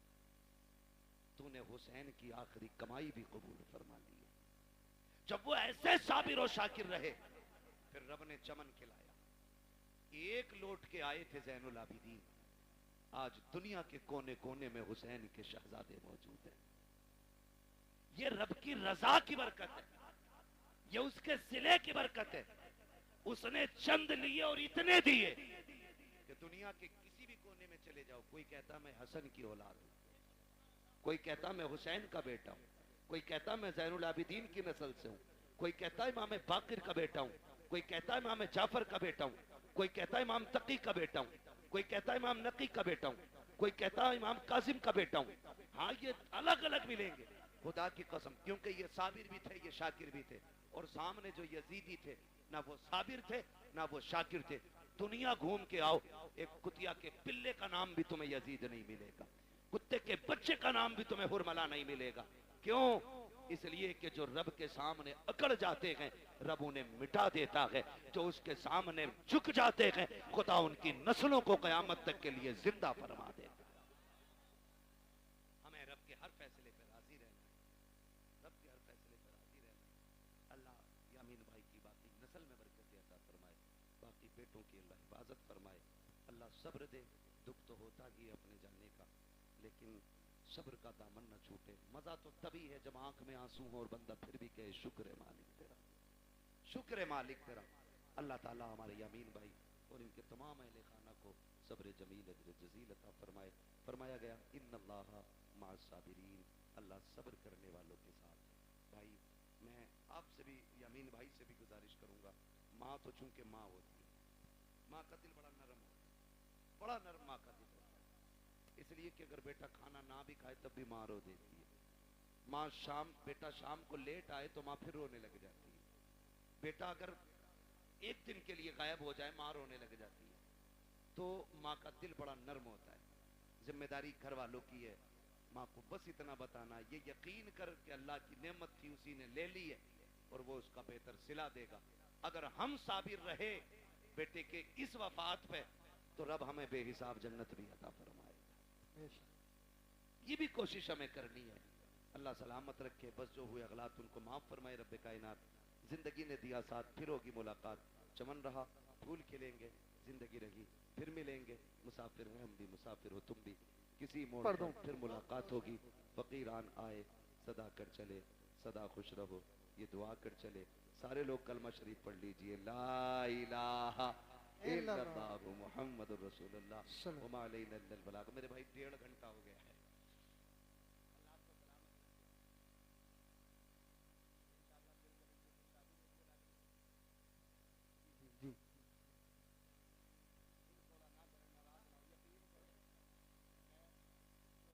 तूने हुसैन की आखिरी कमाई भी कबूल फरमा ली है। जब वो ऐसे साबिर और शाकिर रहे, फिर रब ने चमन खिलाया, एक लौट के आए थे ज़ैनुल आबिदीन, आज दुनिया के कोने कोने में हुसैन के शहजादे मौजूद हैं। ये रब की रजा की बरकत है, ये उसके सिले की बरकत है। उसने चंद लिए और इतने दिए कि दुनिया के किसी भी कोने में चले जाओ, कोई कहता मैं हसन की औलाद हूं, कोई कहता मैं हुसैन का बेटा हूं, कोई कहता मैं ज़ैनुल आबिदीन की नस्ल से हूं, कोई कहता इमाम बाकिर का बेटा हूं, कोई कहता इमाम जाफर का बेटा हूं, कोई कहता इमाम तकी का बेटा हूं, कोई कहता इमाम नकी का बेटा हूं, कोई कहता इमाम कासिम का बेटा हूं। हाँ, ये अलग अलग मिलेंगे, खुदा की कसम, क्योंकि ये साबिर भी थे, ये शाकिर भी थे, और सामने जो यजीदी थे, ना वो साबिर थे ना वो शाकिर थे। दुनिया घूम के आओ, एक कुतिया के पिल्ले का नाम भी तुम्हें यजीद नहीं मिलेगा, कुत्ते के बच्चे का नाम भी तुम्हें हुरमला नहीं मिलेगा। क्यों? इसलिए कि जो रब के सामने अकड़ जाते हैं, रब उन्हें मिटा देता है, जो उसके सामने झुक जाते हैं, खुदा उनकी नस्लों को कयामत तक के लिए जिंदा फरमा देता है। हमें रब के हर फैसले पर राजी रहना है, रब के हर फैसले पर राजी रहना है। अल्लाह यामीन भाई की बाकी नस्ल में बरकत अता फरमाए, बाकी बेटों की अल्लाह हिफाजत फरमाए, अल्लाह सब्र दे। दुख तो होता ही है अपने जाने का, लेकिन सब्र का दामन न छूटे। मजा तो तभी है जब आंख में आंसू हो और बंदा फिर भी कहे शुक्र है मालिक तेरा, शुक्र है मालिक तेरा। अल्लाह ताला हमारे यामीन भाई और इनके तमाम अहले खाना को सब्र जमील अजर जजील अता फरमाए। फरमाया गया इन्नल्लाह मअस साबिरीन, अल्लाह सब्र करने वालों के साथ है। भाई मैं आपसे भी यामीन भाई से भी गुजारिश करूंगा, माँ तो चूंकि माँ होती है, माँ का दिल बड़ा नरम होता है, बड़ा नरम माँ का दिल होता है, इसलिए कि अगर बेटा खाना ना भी खाए तब भी माँ रो देती है। माँ बेटा शाम को लेट आए तो माँ फिर रोने लग जाती है। बेटा अगर एक दिन के लिए गायब हो जाए, माँ रोने लग जाती है। तो माँ का दिल बड़ा नर्म होता है। जिम्मेदारी घर वालों की है, माँ को बस इतना बताना, ये यकीन कर कि अल्लाह की नेमत थी उसी ने ले ली है और वो उसका बेहतर सिला देगा। अगर हम साबिर रहे बेटे के इस वफात पे, तो रब हमें बेहिसाब जन्नत भी अता फरमाएगा। ये भी कोशिश हमें करनी है। अल्लाह सलामत रखे, बस जो हुए अगलात उनको माफ फरमाए रब्बे कायनात। जिंदगी ने दिया साथ, फिर होगी मुलाकात, चमन रहा फूल खिलेंगे, जिंदगी रही फिर मिलेंगे, मुसाफिर हैं हम भी, मुसाफिर हो तुम भी, किसी मोड़ पर फिर मुलाकात होगी। फकीरान आए सदा कर चले, सदा खुश रहो ये दुआ कर चले। सारे लोग कलमा शरीफ पढ़ लीजिए, ला इलाहा इल्लल्लाह मुहम्मदुर रसूलुल्लाह व मा अलैना इल्लल बलाग। मेरे भाई 1.5 घंटा हो गया है।